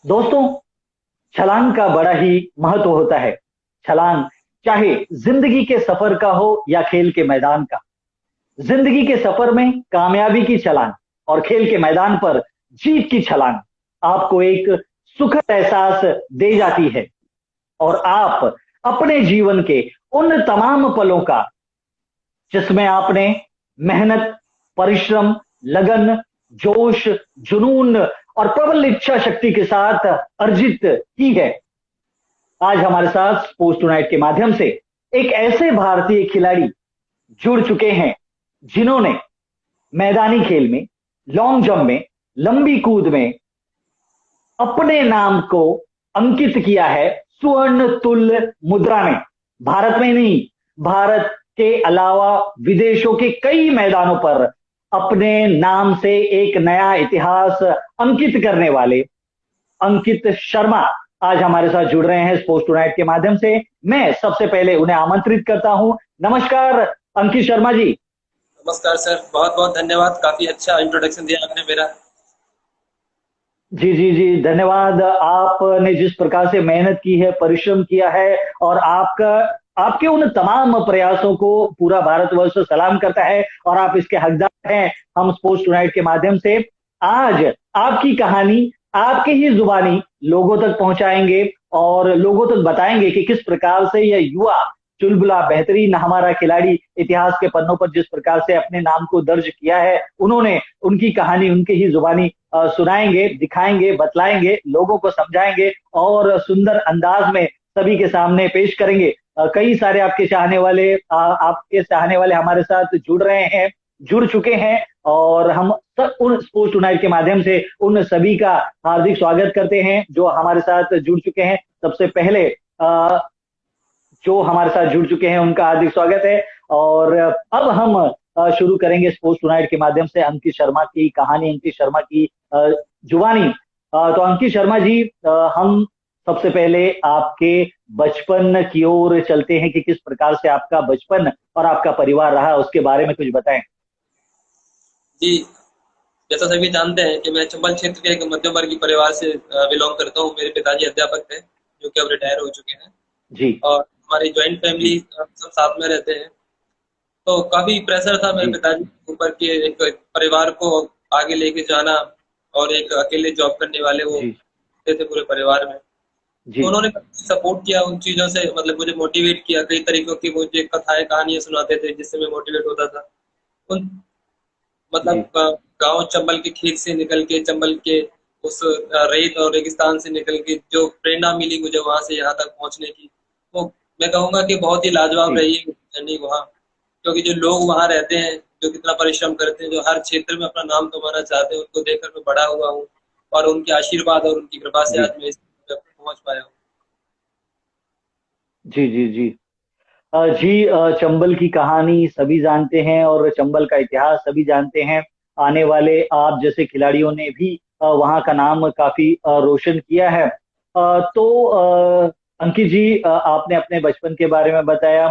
दोस्तों, छलांग का बड़ा ही महत्व होता है। छलांग चाहे जिंदगी के सफर का हो या खेल के मैदान का। जिंदगी के सफर में कामयाबी की छलांग और खेल के मैदान पर जीत की छलांग आपको एक सुखद एहसास दे जाती है। और आप अपने जीवन के उन तमाम पलों का, जिसमें आपने मेहनत, परिश्रम, लगन, जोश, जुनून और प्रबल इच्छा शक्ति के साथ अर्जित की है, आज हमारे साथ स्पोर्ट्स टुनाइट के माध्यम से एक ऐसे भारतीय खिलाड़ी जुड़ चुके हैं जिन्होंने मैदानी खेल में, लॉन्ग जंप में, लंबी कूद में अपने नाम को अंकित किया है स्वर्ण तुल्य मुद्रा में। भारत में नहीं, भारत के अलावा विदेशों के कई मैदानों पर अपने नाम से एक नया इतिहास अंकित करने वाले अंकित शर्मा आज हमारे साथ जुड़ रहे हैं स्पोर्ट्स टुनाइट के माध्यम से। मैं सबसे पहले उन्हें आमंत्रित करता हूं। नमस्कार अंकित शर्मा जी। नमस्कार सर, बहुत बहुत धन्यवाद। काफी अच्छा इंट्रोडक्शन दिया आपने मेरा। जी जी जी, धन्यवाद। आपने जिस प्रकार से मेहनत की है, परिश्रम किया है, और आपका आपके उन तमाम प्रयासों को पूरा भारतवर्ष सलाम करता है और आप इसके हकदार हैं। हम स्पोर्ट्स टुनाइट के माध्यम से आज आपकी कहानी आपके ही जुबानी लोगों तक पहुंचाएंगे और लोगों तक बताएंगे कि किस प्रकार से यह युवा चुलबुला बेहतरीन हमारा खिलाड़ी इतिहास के पन्नों पर जिस प्रकार से अपने नाम को दर्ज किया है, उन्होंने उनकी कहानी उनके ही जुबानी सुनाएंगे, दिखाएंगे, बतलाएंगे, लोगों को समझाएंगे और सुंदर अंदाज में सभी के सामने पेश करेंगे। कई सारे आपके चाहने वाले हमारे साथ जुड़ रहे हैं, जुड़ चुके हैं, और हम सब उन स्पोर्ट्स टुनाइट के माध्यम से उन सभी का हार्दिक स्वागत करते हैं जो हमारे साथ जुड़ चुके हैं। सबसे पहले जो हमारे साथ जुड़ चुके हैं उनका हार्दिक स्वागत है। और अब हम शुरू करेंगे स्पोर्ट्स टुनाइट के माध्यम से अंकित शर्मा की कहानी, अंकित शर्मा की जुबानी। तो अंकित शर्मा जी, हम सबसे पहले आपके बचपन की ओर चलते हैं कि किस प्रकार से आपका बचपन और आपका परिवार रहा, उसके बारे में कुछ बताएं। जी, जैसा सभी जानते हैं कि मैं चंबल क्षेत्र के एक मध्यम वर्गीय परिवार से बिलोंग करता हूँ। मेरे पिताजी अध्यापक थे जो कि अब रिटायर हो चुके हैं। जी और हमारी ज्वाइंट फैमिली, सब साथ में रहते हैं। तो काफी प्रेशर था मेरे जी पिताजी के ऊपर कि एक परिवार को आगे लेके जाना, और एक अकेले जॉब करने वाले वो जी थे पूरे परिवार में। जी तो उन्होंने सपोर्ट किया उन चीजों से, मतलब मुझे मोटिवेट किया। कई तरीकों की मुझे कथाएं कहानियां सुनाते थे जिससे मैं मोटिवेट होता था। उन जी मतलब गांव चंबल के खेत से निकल के, चंबल के उस रेत और रेगिस्तान से निकल के जो प्रेरणा मिली मुझे वहां से यहाँ तक पहुंचने की, वो मैं कहूंगा कि बहुत ही लाजवाब जी रही है जर्नी वहाँ। क्योंकि जो लोग वहाँ रहते हैं, जो कितना परिश्रम करते हैं, जो हर क्षेत्र में अपना नाम कमाना चाहते हैं, उनको देखकर मैं बड़ा हुआ हूँ। और उनके आशीर्वाद और उनकी कृपा से जी आज मैं इस जगह पर पहुंच पाया हूँ। जी जी जी जी, चंबल की कहानी सभी जानते हैं और चंबल का इतिहास सभी जानते हैं। आने वाले आप जैसे खिलाड़ियों ने भी वहाँ का नाम काफी रोशन किया है। अंकित जी, आपने अपने बचपन के बारे में बताया।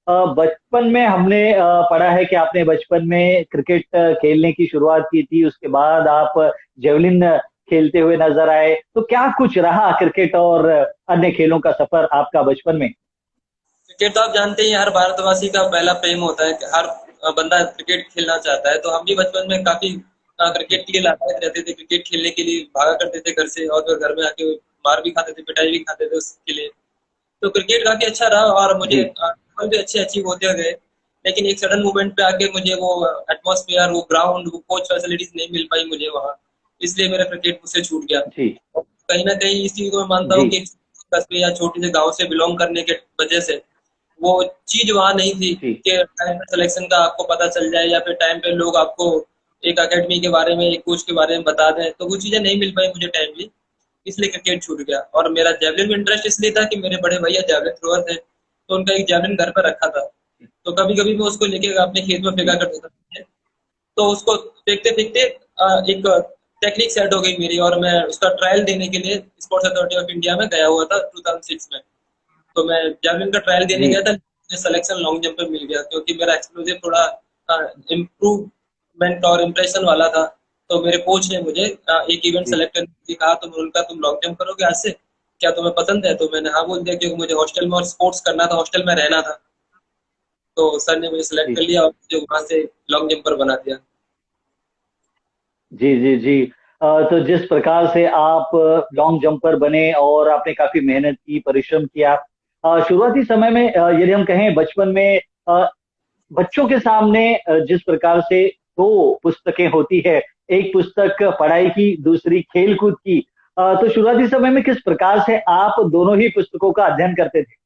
बचपन में हमने पढ़ा है कि आपने बचपन में क्रिकेट खेलने की शुरुआत की थी, उसके बाद आप जेवलिन खेलते हुए नजर आए। तो क्या कुछ रहा क्रिकेट और अन्य खेलों का सफर आपका बचपन में? क्रिकेट तो आप जानते ही हैं, हर भारतवासी का पहला प्रेम होता है कि हर बंदा क्रिकेट खेलना चाहता है। तो हम भी बचपन में काफी क्रिकेट के लिए लालायित रहते थे, क्रिकेट खेलने के लिए भागा करते थे घर से, और फिर घर में आके मार भी खाते थे, पिटाई भी खाते थे उसके लिए। तो क्रिकेट काफी अच्छा रहा और मुझे जी भी अच्छे अचीव होते गए। लेकिन एक सडन मूवमेंट पे आके मुझे वो एटमॉस्फेयर, वो ग्राउंड, वो कोच फैसिलिटीज नहीं मिल पाई मुझे वहाँ। इसलिए मेरा क्रिकेट मुझसे छूट गया। जी और कहीं ना कहीं इस चीज को मैं मानता जी हूँ कि कस्बे या छोटे से गांव से बिलोंग करने के वजह से वो चीज वहां नहीं थी जी कि टाइम पे सिलेक्शन का आपको पता चल जाए, या फिर टाइम पे लोग आपको एक एकेडमी के बारे में, एक कोच के बारे में बता दें। तो वो चीजें नहीं मिल पाई मुझे टाइमली, इसलिए क्रिकेट छूट गया। और मेरा जेवलिन में इंटरेस्ट इसलिए था कि मेरे बड़े भैया जेवलिन थ्रोअर थे, तो उनका एक जेवलिन घर पर रखा था। तो कभी कभी मैं उसको लेके अपने खेत में फेंका जी करता था। तो उसको फेंकते फेंकते एक टेक्निक सेट हो गई मेरी, और मैं उसका ट्रायल देने के लिए स्पोर्ट्स अथॉरिटी ऑफ इंडिया में गया हुआ था 2006 में। तो मैं जैवलिन का ट्रायल देने जी गया था, मुझे सिलेक्शन लॉन्ग जंप में मिल गया क्योंकि मेरा एक्सप्लोजिव थोड़ा इम्प्रूवमेंट और इम्प्रेशन वाला था। तो मेरे कोच ने मुझे एक इवेंट जी सेलेक्ट करने के लिए कहा, तो मैंने उनका तुम लॉन्ग जंप करोगे आज से, क्या तुम्हें पसंद है? तो मैंने हाँ बोल दिया, क्योंकि मुझे हॉस्टल में और स्पोर्ट्स करना था, हॉस्टल में रहना था। तो सर ने मुझे सिलेक्ट कर जी लिया और मुझे वहां से लॉन्ग जंपर बना दिया। जी जी जी। तो जिस प्रकार से आप लॉन्ग जंपर बने और आपने काफी मेहनत की, परिश्रम किया, शुरुआती समय में यदि हम कहें बचपन में, अ, बच्चों के सामने जिस प्रकार से दो पुस्तकें होती है, एक पुस्तक पढ़ाई की, दूसरी खेल कूद की, तो शुरुआती समय में किस प्रकार से आप दोनों ही पुस्तकों का अध्ययन करते थे?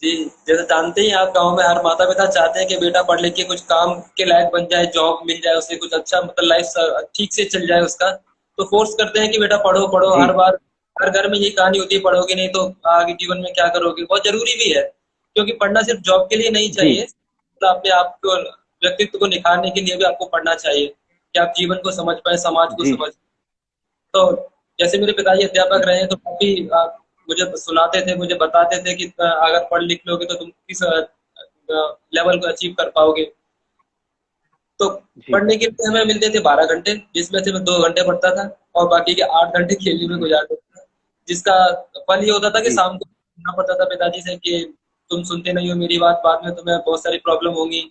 जी, जैसे जानते ही हैं आप, गांव में हर माता पिता चाहते हैं कि बेटा पढ़ लिख के कुछ काम के लायक बन जाए, जॉब मिल जाए उसे, कुछ अच्छा मतलब लाइफ ठीक से चल जाए उसका। तो फोर्स करते हैं कि बेटा पढ़ो पढ़ो, जी हर बार हर घर में यही कहानी होती है, पढ़ोगे नहीं तो आगे जीवन में क्या करोगे। बहुत जरूरी भी है, क्योंकि पढ़ना सिर्फ जॉब के लिए नहीं जी चाहिए, मतलब अपने आप को, व्यक्तित्व को निखारने के लिए भी आपको पढ़ना चाहिए, कि आप जीवन को समझ पाए, समाज को जी समझ। तो जैसे मेरे पिताजी अध्यापक रहे हैं, तो काफी मुझे सुनाते थे, मुझे बताते थे कि अगर पढ़ लिख लोगे तो तुम किस लेवल को अचीव कर पाओगे। तो जी पढ़ने के लिए हमें मिलते थे 12 घंटे, जिसमें से मैं 2 घंटे पढ़ता था और बाकी के 8 घंटे खेलने में गुजार देता था। जिसका फल ये होता था कि जी शाम को सुनना पड़ता था पिताजी से कि तुम सुनते नहीं हो मेरी बात, बाद में तुम्हें बहुत सारी प्रॉब्लम होंगी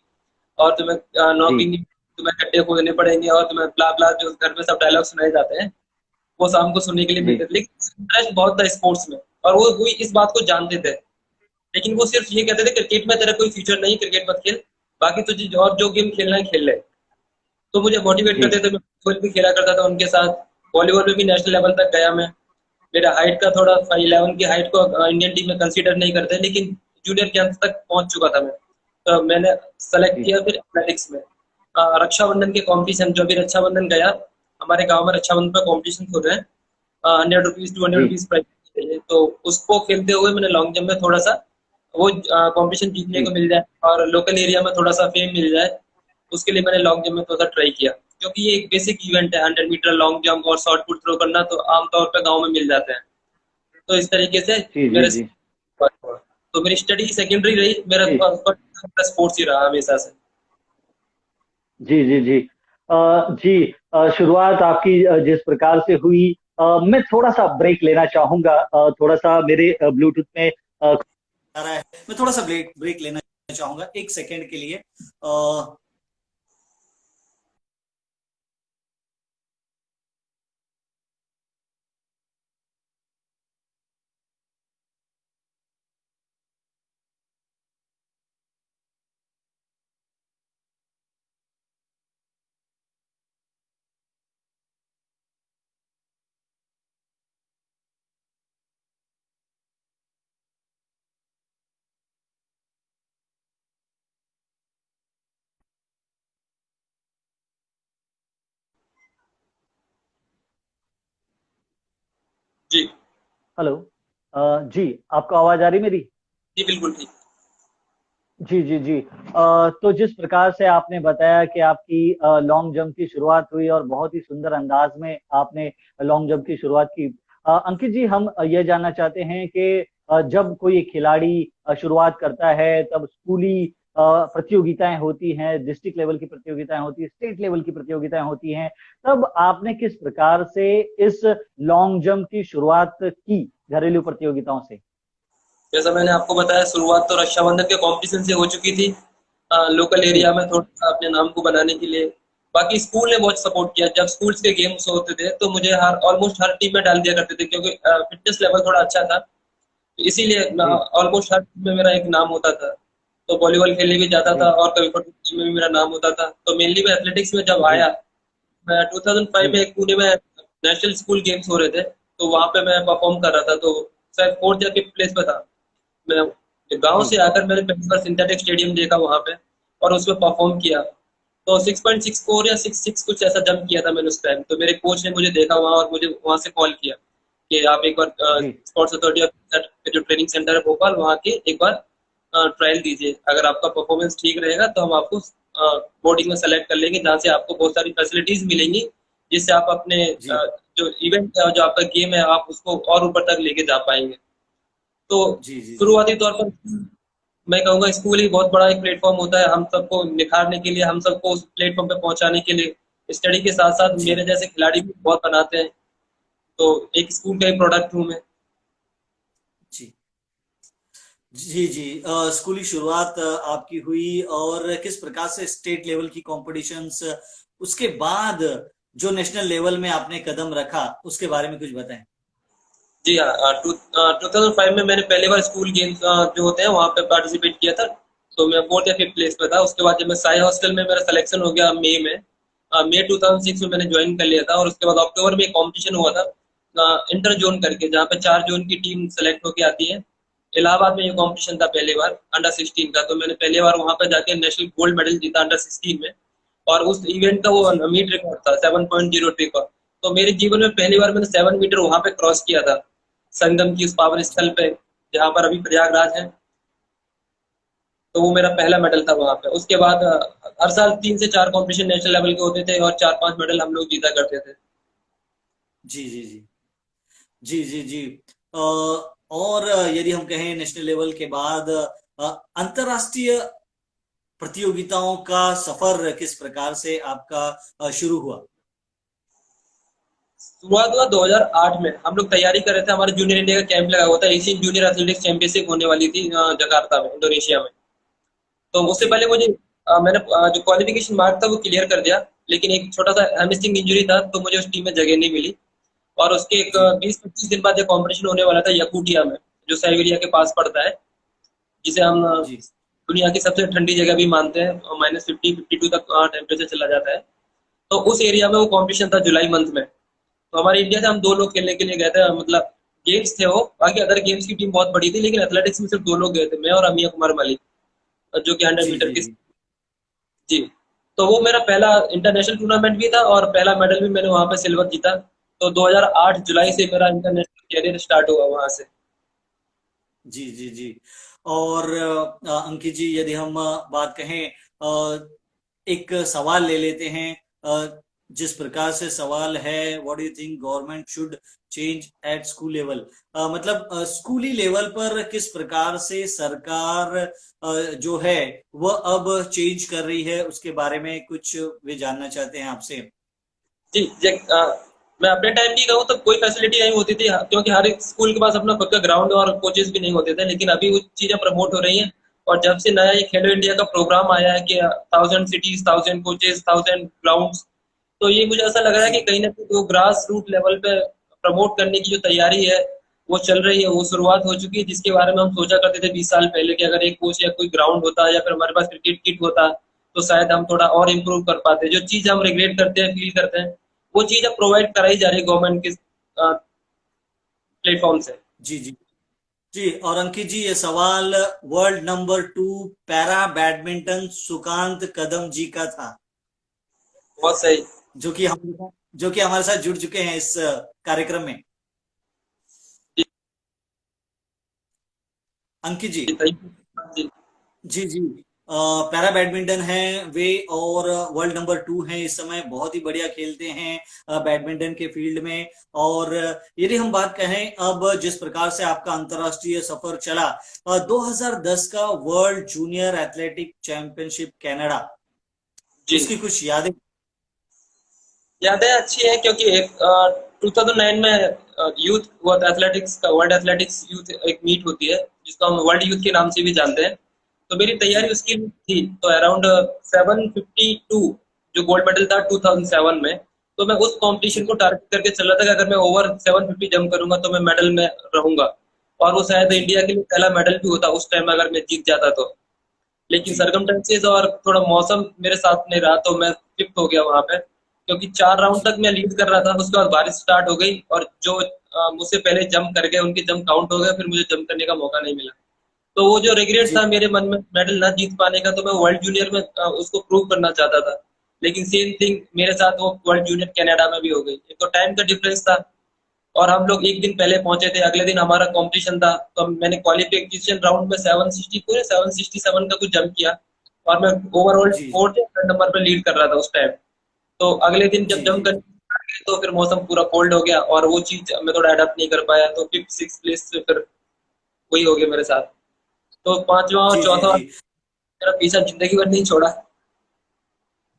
और तुम्हें जी नौकरी नहीं, तुम्हें गड्ढे खोदने पड़ेंगे और तुम्हें ब्ला ब्ला जो घर में सब डायलॉग सुनाए जाते हैं, वो शाम को सुनने के लिए जी मिलते थे। लेकिन इंटरेस्ट बहुत था स्पोर्ट्स में, और वो इस बात को जानते थे। लेकिन वो सिर्फ ये कहते थे क्रिकेट में तेरा कोई फ्यूचर नहीं, क्रिकेट मत खेल, बाकी तुझे और जो गेम खेलना है खेल ले। तो मुझे मोटिवेट जी करते थे, मैं फुटबॉल भी खेला करता था उनके साथ, वॉलीबॉल में भी नेशनल लेवल तक गया मैं। मेरा हाइट का थोड़ा 5'11" की हाइट को इंडियन टीम में कंसीडर नहीं करते, लेकिन जूनियर के अंत तक पहुंच चुका था मैं। तो मैंने सेलेक्ट जी किया फिर एथलेटिक्स में। रक्षाबंधन के कॉम्पिटिशन, जो भी रक्षाबंधन गया, हमारे गांव में रक्षाबंधन पर कॉम्पिटिशन हो रहे हैं, 100 रुपीज 200 रुपीज प्राइज के लिए, तो उसको खेलते हुए मैंने लॉन्ग जंप में थोड़ा सा वो कंपटीशन जीतने को जी मिल जाए और लोकल एरिया में थोड़ा सा फेम मिल जाए, उसके लिए मैंने लॉन्ग जंप में थोड़ा सा ट्राई किया। क्योंकि ये एक बेसिक इवेंट है, 100 मीटर लॉन्ग जंप और शॉर्ट पुट थ्रो करना तो आमतौर पर गाँव में मिल जाते हैं। तो इस तरीके से जी जी मेरे जी तो मेरी स्टडी सेकेंडरी रही, मेरा जी स्पोर्ट्स ही रहा हमेशा से। जी जी जी जी। शुरुआत आपकी जिस प्रकार से हुई, मैं थोड़ा सा ब्रेक लेना चाहूंगा, थोड़ा सा मेरे ब्लूटूथ में आ रहा है, मैं थोड़ा सा ब्रेक ब्रेक लेना चाहूंगा, एक सेकंड के लिए। जी हेलो। जी, आपको आवाज आ रही मेरी? जी बिल्कुल ठीक। जी जी जी। तो जिस प्रकार से आपने बताया कि आपकी लॉन्ग जंप की शुरुआत हुई और बहुत ही सुंदर अंदाज में आपने लॉन्ग जंप की शुरुआत की, अंकित जी, हम ये जानना चाहते हैं कि जब कोई खिलाड़ी शुरुआत करता है, तब स्कूली प्रतियोगिताएं होती हैं, डिस्ट्रिक्ट लेवल की प्रतियोगिताएं होती हैं, स्टेट लेवल की प्रतियोगिताएं होती हैं, तब आपने किस प्रकार से इस लॉन्ग जंप की शुरुआत की, घरेलू प्रतियोगिताओं से? जैसा मैंने आपको बताया, शुरुआत तो रक्षाबंधन के कंपटीशन से हो चुकी थी, लोकल जी एरिया में थोड़ा सा अपने नाम को बनाने के लिए। बाकी स्कूल ने बहुत सपोर्ट किया, जब स्कूल्स के गेम्स होते थे तो मुझे हर ऑलमोस्ट हर टीम में डाल दिया करते थे, क्योंकि फिटनेस लेवल थोड़ा अच्छा था, तो इसीलिए जी ऑलमोस्ट हर टीम में मेरा एक नाम होता था। तो वॉलीबॉल खेलने भी जाता था जी और कभी फुटबॉल टीम में भी मेरा नाम होता था। तो मेनली मैं एथलेटिक्स में जब जी आया, मैं 2005 में जी एक पुणे में नेशनल स्कूल गेम्स हो रहे थे, तो वहां पे मैं परफॉर्म कर रहा था, तो शायद फोर्थ या फिफ्थ प्लेस पे था मैं। गांव जी से आकर मैंने पहली बार सिंथेटिक स्टेडियम देखा वहां पे, और उसमें परफॉर्म किया। तो 6.64 या 66 कुछ ऐसा जंप किया था मैंने उस टाइम। तो मेरे कोच ने मुझे देखा वहां और मुझे वहां से कॉल किया कि आप एक बार जी स्पोर्ट्स अथॉरिटी ऑफ जो ट्रेनिंग सेंटर है भोपाल, वहाँ के एक बार ट्रायल दीजिए, अगर आपका परफॉर्मेंस ठीक रहेगा तो हम आपको बोर्डिंग में सेलेक्ट कर लेंगे, जहाँ से आपको बहुत सारी फैसिलिटीज मिलेंगी, जिससे आप अपने जी जो इवेंट है, जो आपका गेम है, आप उसको और ऊपर तक लेके जा पाएंगे। तो जी जी जी शुरुआती तौर पर मैं कहूँगा स्कूल ही बहुत बड़ा एक प्लेटफॉर्म होता है हम सबको निखारने के लिए, हम सबको उस प्लेटफॉर्म पे पहुंचाने के लिए। स्टडी के साथ साथ जी मेरे जैसे खिलाड़ी भी बहुत बनाते हैं। तो एक स्कूल का ही प्रोडक्ट हूँ मैं। जी जी जी। स्कूली शुरुआत आपकी हुई, और किस प्रकार से स्टेट लेवल की कॉम्पिटिशन्स, उसके बाद जो नेशनल लेवल में आपने कदम रखा, उसके बारे में कुछ बताएं। जी हाँ, 2005 में मैंने पहली बार स्कूल गेम्स जो होते हैं वहाँ पे पार्टिसिपेट किया था। तो मैं 4th या 5th प्लेस पे था। उसके बाद जब मैं साई हॉस्टल में मेरा सिलेक्शन हो गया मई में, मई 2006 में मैंने ज्वाइन कर लिया था। और उसके बाद अक्टूबर में एक कॉम्पिटिशन हुआ था इंटर जोन करके, जहाँ पे 4 जोन की टीम सेलेक्ट होके आती है। इलाहाबाद में ये कॉम्पिटिशन था पहली बार अंडर 16 का। तो मैंने पहली बार वहाँ पे जाके नेशनल गोल्ड मेडल जीता अंडर 16 में। और उस इवेंट का जी वो मीट रिकॉर्ड था 7.03 का। तो मेरे जीवन में पहली बार मैंने 7 मीटर वहां पे क्रॉस किया था, संगम की उस पावन जी स्थल पे जहाँ पर अभी प्रयागराज है। तो वो मेरा पहला मेडल था वहां पे। उसके बाद हर साल 3 से 4 कंपटीशन नेशनल लेवल के होते थे और 4-5 मेडल हम लोग जीता करते थे। जी जी जी जी जी जी। और यदि हम कहें नेशनल लेवल के बाद अंतरराष्ट्रीय प्रतियोगिताओं का सफर किस प्रकार से आपका शुरू हुआ। शुरुआत हुआ 2008 में। हम लोग तैयारी कर रहे थे, हमारा जूनियर इंडिया का कैंप लगा हुआ था। एशियन जूनियर एथलेटिक्स चैंपियनशिप होने वाली थी जकार्ता में, इंडोनेशिया में। तो उससे जी पहले मुझे मैंने जो क्वालिफिकेशन मार्क था वो क्लियर कर दिया। लेकिन एक छोटा सा हैमस्ट्रिंग इंजरी था, तो मुझे उस टीम में जगह नहीं मिली। और उसके एक जी 20-25 दिन बाद एक कंपटीशन होने वाला था यकूटिया में, जो साइबेरिया के पास पड़ता है, जिसे हम जी दुनिया की सबसे ठंडी जगह भी मानते हैं। -50 52 तक टेम्परेचर चला जाता है। तो उस एरिया में वो कंपटीशन था जुलाई मंथ में। तो हमारे इंडिया से हम 2 लोग खेलने के लिए गए थे। मतलब गेम्स थे वो, बाकी अदर गेम्स की टीम बहुत बड़ी थी, लेकिन एथलेटिक्स में सिर्फ 2 लोग गए थे, मैं और अमिया कुमार मलिक, जो कि 100 मीटर जी की। जी जी। तो वो मेरा पहला इंटरनेशनल टूर्नामेंट भी था और पहला मेडल भी मैंने वहां पे सिल्वर जीता। तो 2008 जुलाई जी से मेरा इंटरनेशनल कैरियर स्टार्ट हुआ वहां से। जी जी जी। और अंकित जी, यदि हम बात कहें, एक सवाल ले लेते हैं। जिस प्रकार से सवाल है, what do you think government should change at school level. मतलब स्कूली लेवल पर किस प्रकार से सरकार जो है वह अब चेंज कर रही है, उसके बारे में कुछ वे जानना चाहते हैं आपसे। जी मैं अपने टाइम की कहूँ तो कोई फैसिलिटी नहीं होती थी, क्योंकि हर एक स्कूल के पास अपना खुद का ग्राउंड और कोचेस भी नहीं होते थे। लेकिन अभी वो चीजें प्रमोट हो रही हैं। और जब से नया ये खेलो इंडिया का प्रोग्राम आया है कि 1000 सिटीज 1000 कोचेस 1000 ग्राउंड्स, तो ये मुझे ऐसा लग रहा है कि जी कहीं ना कहीं वो ग्रास रूट लेवल पे प्रमोट करने की जो तैयारी है वो चल रही है, वो शुरुआत हो चुकी है। जिसके बारे में हम सोचा करते थे 20 साल पहले कि अगर एक कोच या कोई ग्राउंड होता या फिर हमारे पास क्रिकेट किट होता तो शायद हम थोड़ा और इम्प्रूव कर पाते। जो चीज हम रिग्रेट करते हैं, फील करते हैं, वो चीज अब प्रोवाइड कराई जा रही है गवर्नमेंट के प्लेटफॉर्म से। जी जी जी। और अंकित जी, ये सवाल world number 2 para badminton Sukant Kadam ji का था, बहुत सही। जो कि हमारे साथ जुड़ चुके हैं इस कार्यक्रम में। जी अंकित जी। जी, थैंक यू जी। जी जी। पैरा बैडमिंटन है वे, और वर्ल्ड नंबर 2 है इस समय, बहुत ही बढ़िया खेलते हैं बैडमिंटन के फील्ड में। और यदि हम बात कहें अब जिस प्रकार से आपका अंतरराष्ट्रीय सफर चला, 2010 का world junior athletic championship Canada, जी उसकी कुछ यादें। यादें अच्छी है, क्योंकि 2009 में यूथ हुआ था एथलेटिक्स का, वर्ल्ड एथलेटिक्स यूथ एक मीट होती है जिसको हम वर्ल्ड यूथ के नाम से भी जानते हैं। तो मेरी तैयारी जी उसकी थी। तो अराउंड 752 जो गोल्ड मेडल था 2007 में। तो मैं उस कंपटीशन जी को टारगेट करके चल रहा था कि अगर मैं ओवर 750 जंप करूंगा तो मैं मेडल में रहूंगा। और वो शायद जी इंडिया के लिए पहला मेडल भी होता उस टाइम अगर मैं जीत जाता तो। लेकिन जी सरकमस्टेंसेस और थोड़ा मौसम मेरे साथ नहीं रहा, तो मैं शिफ्ट हो गया वहां पे। क्योंकि 4 राउंड जी तक मैं लीड कर रहा था, उसके बाद बारिश स्टार्ट हो गई और जो मुझसे पहले जंप कर गए उनके जंप काउंट हो गए, फिर मुझे जंप करने का मौका नहीं मिला। तो वो जो रिग्रेट जी था मेरे मन में मेडल ना जीत पाने का, तो मैं वर्ल्ड जूनियर में उसको प्रूव करना चाहता था। लेकिन सेम थिंग मेरे साथ वो वर्ल्ड जूनियर कनाडा में भी हो गई। एक तो टाइम का डिफरेंस था, और हम लोग एक दिन पहले पहुंचे थे, अगले दिन हमारा कंपटीशन था। तो मैंने क्वालिफिकेशन राउंड में 760 767 का कुछ जंप किया। और मैं ओवरऑल जी 4th या 3rd नंबर पर लीड कर रहा था उस टाइम। तो अगले दिन जब जी जंप जी करने start किया, तो फिर मौसम पूरा कोल्ड हो गया और वो चीज मैं थोड़ा अडेप्ट नहीं कर पाया। तो 5th 6th प्लेस से फिर वही हो गया मेरे साथ। तो पांचवा और जी जी चौथा जी मेरा पीछा जिंदगी भर नहीं छोड़ा।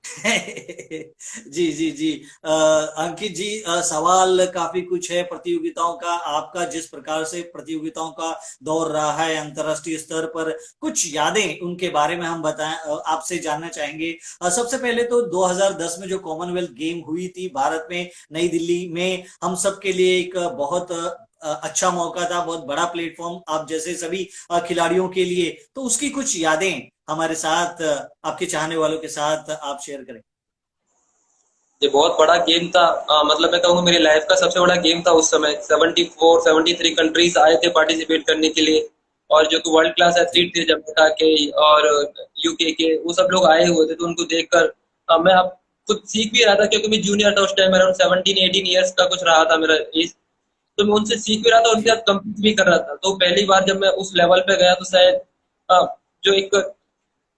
जी जी जी। अंकित जी, सवाल काफी कुछ है प्रतियोगिताओं का। आपका जिस प्रकार से प्रतियोगिताओं का दौर रहा है अंतर्राष्ट्रीय स्तर पर, कुछ यादें उनके बारे में हम बताएं, आपसे जानना चाहेंगे। सबसे पहले तो 2010 में जो कॉमनवेल्थ गेम हुई थी भारत में, नई दिल्ली में, हम सबके लिए एक बहुत अच्छा मौका था, बहुत बड़ा प्लेटफॉर्म आप जैसे सभी खिलाड़ियों के लिए। तो उसकी कुछ यादें हमारे साथ, आपके चाहने वालों के साथ आप शेयर करें। ये बहुत बड़ा गेम था। मतलब मैं कहूँगा मेरी लाइफ का सबसे बड़ा गेम था उस समय। 73 कंट्रीज आए थे पार्टिसिपेट करने के लिए, और जो कि वर्ल्ड क्लास जी एथलीट थे जमैका के और यूके के, वो सब लोग आए हुए थे। तो उनको देखकर मैं अब खुद सीख भी रहा था, क्योंकि मैं जूनियर था उस टाइम, अराउंड 17-18 ईयर्स का कुछ रहा था मेरा एज। तो मैं उनसे सीख भी रहा था, उनके जी साथ कम्पीट भी कर रहा था। तो पहली बार जब मैं उस लेवल पे गया तो शायद अ, जो एक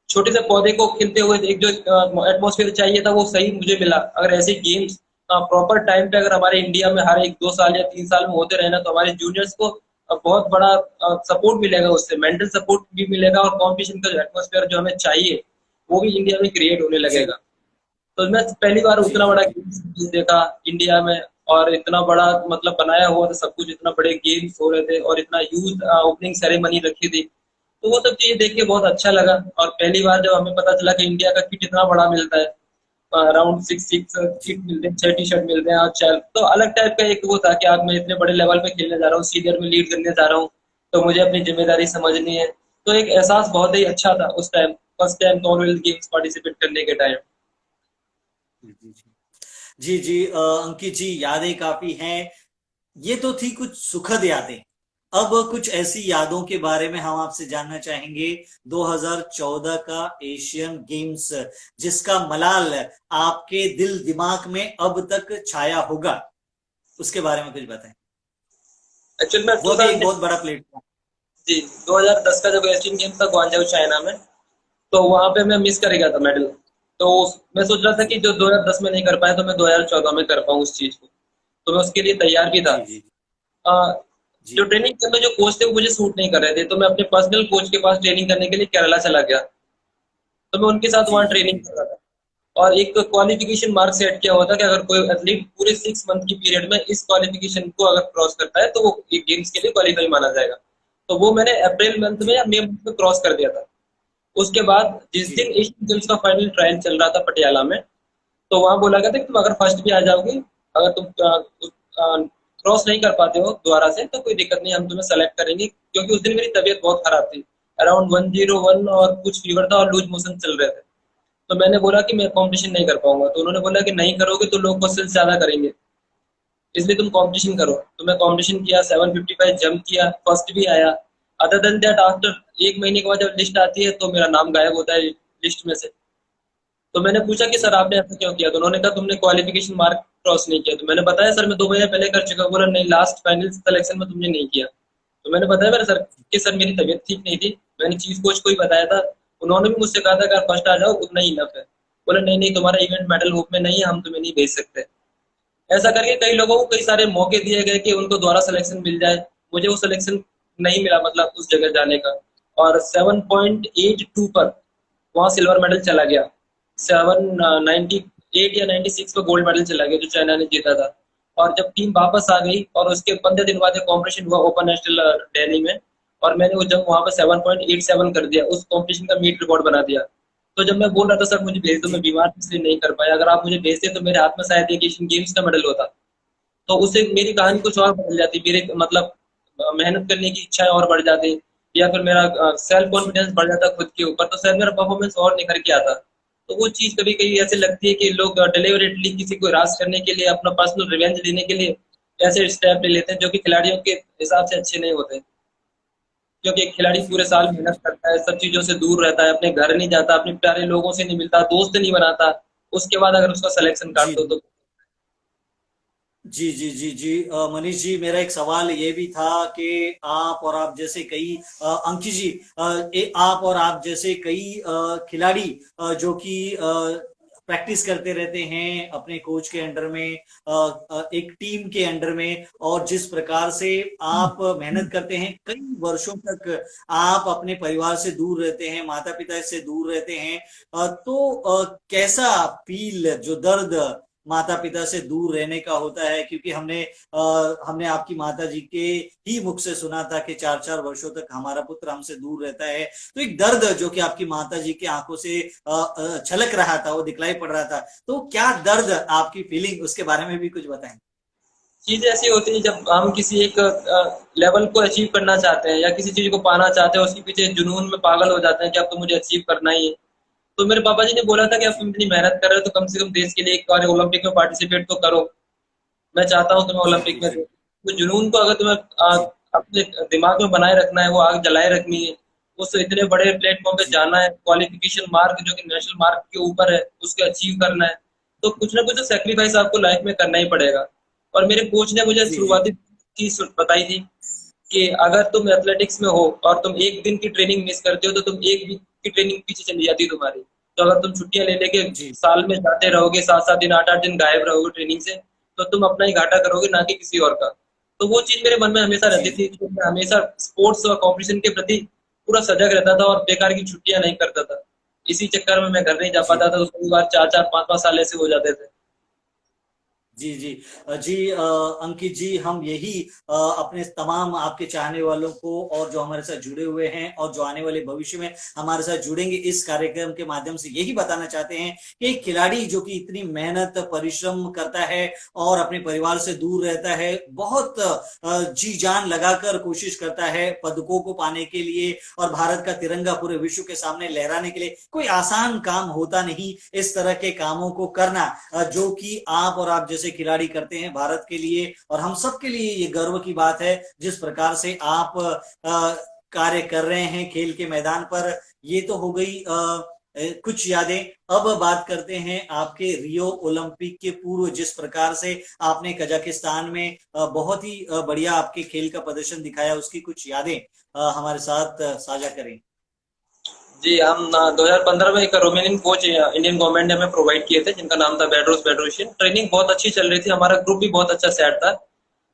छोटे से पौधे को खिलते हुए एक जो एटमोसफेयर चाहिए था वो सही मुझे मिला। अगर ऐसे गेम्स प्रॉपर टाइम पे अगर हमारे इंडिया में हर एक 2 साल या 3 साल में होते रहे ना, तो हमारे जूनियर्स को बहुत बड़ा सपोर्ट मिलेगा, उससे मेंटल सपोर्ट भी मिलेगा, और कॉम्पिटिशन का जो एटमोसफेयर जो हमें चाहिए वो भी इंडिया में क्रिएट होने जी लगेगा। तो मैं पहली बार जी उतना जी बड़ा जी गेम्स देखा इंडिया में, और इतना बड़ा मतलब बनाया हुआ था सब कुछ, इतना बड़े गेम्स हो रहे थे और इतना ह्यूज ओपनिंग सेरेमनी रखी थी। तो वो सब चीजें देख के बहुत अच्छा लगा। और पहली बार जब हमें पता चला कि इंडिया का किट इतना बड़ा मिलता है, अराउंड सिक्स सिक्स जी किट मिलते हैं, 6 टी-शर्ट मिलते हैं, और चल तो अलग टाइप का एक वो था कि आज मैं इतने बड़े लेवल पे खेलने जा रहा हूँ, सीनियर में लीड करने जा रहा हूँ, तो मुझे अपनी जिम्मेदारी समझनी है। तो एक एहसास बहुत ही अच्छा था उस time, first time Commonwealth games participate करने के टाइम। जी जी जी जी जी। अंकित जी, यादें काफी हैं। ये तो थी कुछ सुखद यादें। अब कुछ ऐसी यादों के बारे में हम आपसे जानना चाहेंगे। 2014 का एशियन गेम्स, जिसका मलाल आपके दिल दिमाग में अब तक छाया होगा, उसके बारे में कुछ बताएं। एक्चुअल में वो भी एक बहुत बड़ा प्लेटफॉर्म। जी 2010 का जब एशियन गेम्स था ग्वांगझू चाइना में, तो वहां पे मैं मिस कर गया था मेडल। तो मैं सोच रहा था कि जी जो 2010 में नहीं कर पाया तो मैं 2014 में कर पाऊँ उस चीज को। तो मैं उसके लिए तैयार भी था। जी जी अ, जो जी ट्रेनिंग करने जो कोच थे वो मुझे सूट नहीं कर रहे थे, तो मैं अपने पर्सनल कोच के पास ट्रेनिंग करने के लिए केरला चला गया। तो मैं उनके साथ जी वहाँ जी ट्रेनिंग जी कर रहा था, और एक क्वालिफिकेशन मार्क सेट किया हुआ था कि अगर कोई एथलीट पूरे 6 मंथ की पीरियड में इस क्वालिफिकेशन को अगर क्रॉस करता है तो वो एक गेम्स के लिए क्वालिफाई माना जाएगा। तो वो मैंने अप्रैल मंथ में या मई मंथ में क्रॉस कर दिया था। उसके बाद जिस जी दिन एशियन गेम्स का फाइनल ट्रायल चल रहा था पटियाला में, तो वहां बोला गया था कि तुम अगर फर्स्ट भी आ जाओगे, अगर तुम क्रॉस नहीं कर पाते हो दोबारा से तो कोई दिक्कत नहीं, हम तुम्हें सेलेक्ट करेंगे, क्योंकि उस दिन मेरी तबीयत बहुत खराब थी। अराउंड 101 और कुछ फीवर था और लूज मोशन चल रहे थे। तो मैंने बोला कि मैं कंपटीशन नहीं कर पाऊंगा, तो उन्होंने बोला कि नहीं करोगे तो लोग क्वेश्चन ज्यादा करेंगे, इसलिए तुम कंपटीशन करो। तो मैं कंपटीशन किया, 755 जंप किया, फर्स्ट भी आया। अदर देन दैट आफ्टर 1 महीने के बाद जब लिस्ट आती है तो मेरा नाम गायब होता है लिस्ट में से। तो मैंने पूछा कि जी सर आपने ऐसा क्यों किया, तो उन्होंने कहा तुमने क्वालिफिकेशन मार्क क्रॉस नहीं किया। तो मैंने बताया सर मैं 2 महीने पहले कर चुका हूँ। बोला नहीं, लास्ट फाइनल सिलेक्शन में तुमने नहीं किया। तो मैंने बताया मेरे सर कि सर मेरी तबीयत ठीक नहीं थी, मैंने चीफ कोच को ही बताया था, उन्होंने भी मुझसे कहा था कि फर्स्ट आ जाओ उतना ही इनफ है। बोला नहीं नहीं, तुम्हारा इवेंट मेडल होप में नहीं है, हम तुम्हें नहीं भेज सकते। ऐसा करके कई लोगों को कई सारे मौके दिए गए कि उनको दोबारा सिलेक्शन मिल जाए। मुझे वो सिलेक्शन नहीं मिला, मतलब उस जगह जाने का। और 7.82 पर वहाँ सिल्वर मेडल चला गया। 798 या 96 पे गोल्ड मेडल चला गया जो चाइना ने जीता था। और जब टीम वापस आ गई और उसके 15 दिन बाद एक कॉम्पिटिशन हुआ ओपन नेशनल दिल्ली में, और मैंने वो जब वहाँ पे 7.87 कर दिया, उस कॉम्पिटिशन का मीट रिकॉर्ड बना दिया। तो जब मैं बोल रहा था सर मुझे भेज दो, मैं जी बीमार था इसलिए नहीं कर पाया, अगर आप मुझे भेजते तो मेरे हाथ में शायद एक एशियन गेम्स का मेडल होता। तो उससे मेरी कहानी जी कुछ और बदल जाती, मेरे मतलब मेहनत करने की इच्छाएं और बढ़ जाती, या फिर मेरा सेल्फ जी कॉन्फिडेंस बढ़ जाता खुद के ऊपर, तो शायद मेरा परफॉर्मेंस और निखर के आता। तो वो चीज कभी कभी ऐसे लगती है कि लोग डिलिबरेटली किसी को रास करने के लिए, अपना पर्सनल रिवेंज लेने के लिए ऐसे स्टेप ले लेते हैं जो कि खिलाड़ियों के हिसाब से अच्छे नहीं होते। क्योंकि एक खिलाड़ी जी पूरे जी साल जी मेहनत करता है, सब चीजों से दूर रहता है, अपने घर नहीं जाता, अपने प्यारे लोगों से नहीं मिलता, दोस्त नहीं बनाता, उसके बाद अगर उसका सिलेक्शन काट जी दो जी तो। जी जी जी जी। मनीष जी, मेरा एक सवाल ये भी था कि आप और आप जैसे कई अंकित जी, आप और आप जैसे कई खिलाड़ी जो कि प्रैक्टिस करते रहते हैं अपने कोच के अंडर में, एक टीम के अंडर में, और जिस प्रकार से आप मेहनत करते हैं कई वर्षों तक, आप अपने परिवार से दूर रहते हैं, माता पिता से दूर रहते हैं, तो कैसा फील, जो दर्द माता पिता से दूर रहने का होता है, क्योंकि हमने आपकी माता जी के ही मुख से सुना था कि 4-4 वर्षों तक हमारा पुत्र हमसे दूर रहता है। तो एक दर्द जो कि आपकी माता जी की आंखों से छलक रहा था, वो दिखलाई पड़ रहा था, तो क्या दर्द, आपकी फीलिंग, उसके बारे में भी कुछ बताएं। चीजें ऐसी होती है जब हम किसी एक लेवल को अचीव करना चाहते हैं या किसी चीज को पाना चाहते हैं, उसके पीछे जुनून में पागल हो जाते हैं कि अब तो मुझे अचीव करना ही है। तो मेरे पापा जी ने बोला था कि अब तुम इतनी मेहनत कर रहे हो तो कम से कम देश के लिए एक बार ओलंपिक में पार्टिसिपेट तो करो। मैं चाहता हूँ तुम्हें जी ओलंपिक जी में जी तो जुनून को अगर तुम्हें जी अपने दिमाग में बनाए रखना है, वो आग जलाए रखनी है, उस इतने बड़े प्लेटफॉर्म पे जी जाना है, क्वालिफिकेशन मार्क जो कि नेशनल मार्क के ऊपर है उसके अचीव करना है, तो कुछ ना कुछ तो सेक्रीफाइस आपको लाइफ में करना ही पड़ेगा। और मेरे कोच ने मुझे जी जी शुरुआती चीज बताई थी कि अगर तुम एथलेटिक्स में हो और तुम एक दिन की ट्रेनिंग मिस करते हो तो तुम एक वीक की ट्रेनिंग पीछे चली जाती है तुम्हारी। तो अगर तुम छुट्टियां ले लेके जी साल में जाते रहोगे, 7-7 दिन 8-8 दिन गायब रहोगे ट्रेनिंग से, तो तुम अपना ही घाटा करोगे, ना कि किसी और का। तो वो चीज मेरे मन में हमेशा जी रहती जी थी कि मैं हमेशा स्पोर्ट्स और कॉम्पिटिशन के प्रति पूरा सजग रहता था और बेकार की छुट्टियां नहीं करता था। इसी चक्कर में मैं घर नहीं जा जी पाता था, तो कई बार 4-4 5-5 साल ऐसे हो जाते थे। जी जी जी अंकित जी, हम यही अपने तमाम आपके चाहने वालों को, और जो हमारे साथ जुड़े हुए हैं और जो आने वाले भविष्य में हमारे साथ जुड़ेंगे इस कार्यक्रम के माध्यम से, यही बताना चाहते हैं कि एक खिलाड़ी जो कि इतनी मेहनत परिश्रम करता है और अपने परिवार से दूर रहता है, बहुत जी जान लगाकर कोशिश करता है पदकों को पाने के लिए और भारत का तिरंगा पूरे विश्व के सामने लहराने के लिए। कोई आसान काम होता नहीं इस तरह के कामों को करना, जो कि आप और आप जैसे खिलाड़ी करते हैं भारत के लिए, और हम सब के लिए ये गर्व की बात है जिस प्रकार से आप कार्य कर रहे हैं खेल के मैदान पर। ये तो हो गई कुछ यादें। अब बात करते हैं आपके रियो ओलंपिक के पूर्व, जिस प्रकार से आपने कजाकिस्तान में बहुत ही बढ़िया आपके खेल का प्रदर्शन दिखाया, उसकी कुछ यादें हमारे साथ साझा करें। जी, हम 2015 में एक रोमेनियन कोच इंडियन गवर्नमेंट ने हमें प्रोवाइड किए थे, जिनका नाम था बेड्रोस बेड्रोशियन। ट्रेनिंग बहुत अच्छी चल रही थी, हमारा ग्रुप भी बहुत अच्छा सेट था।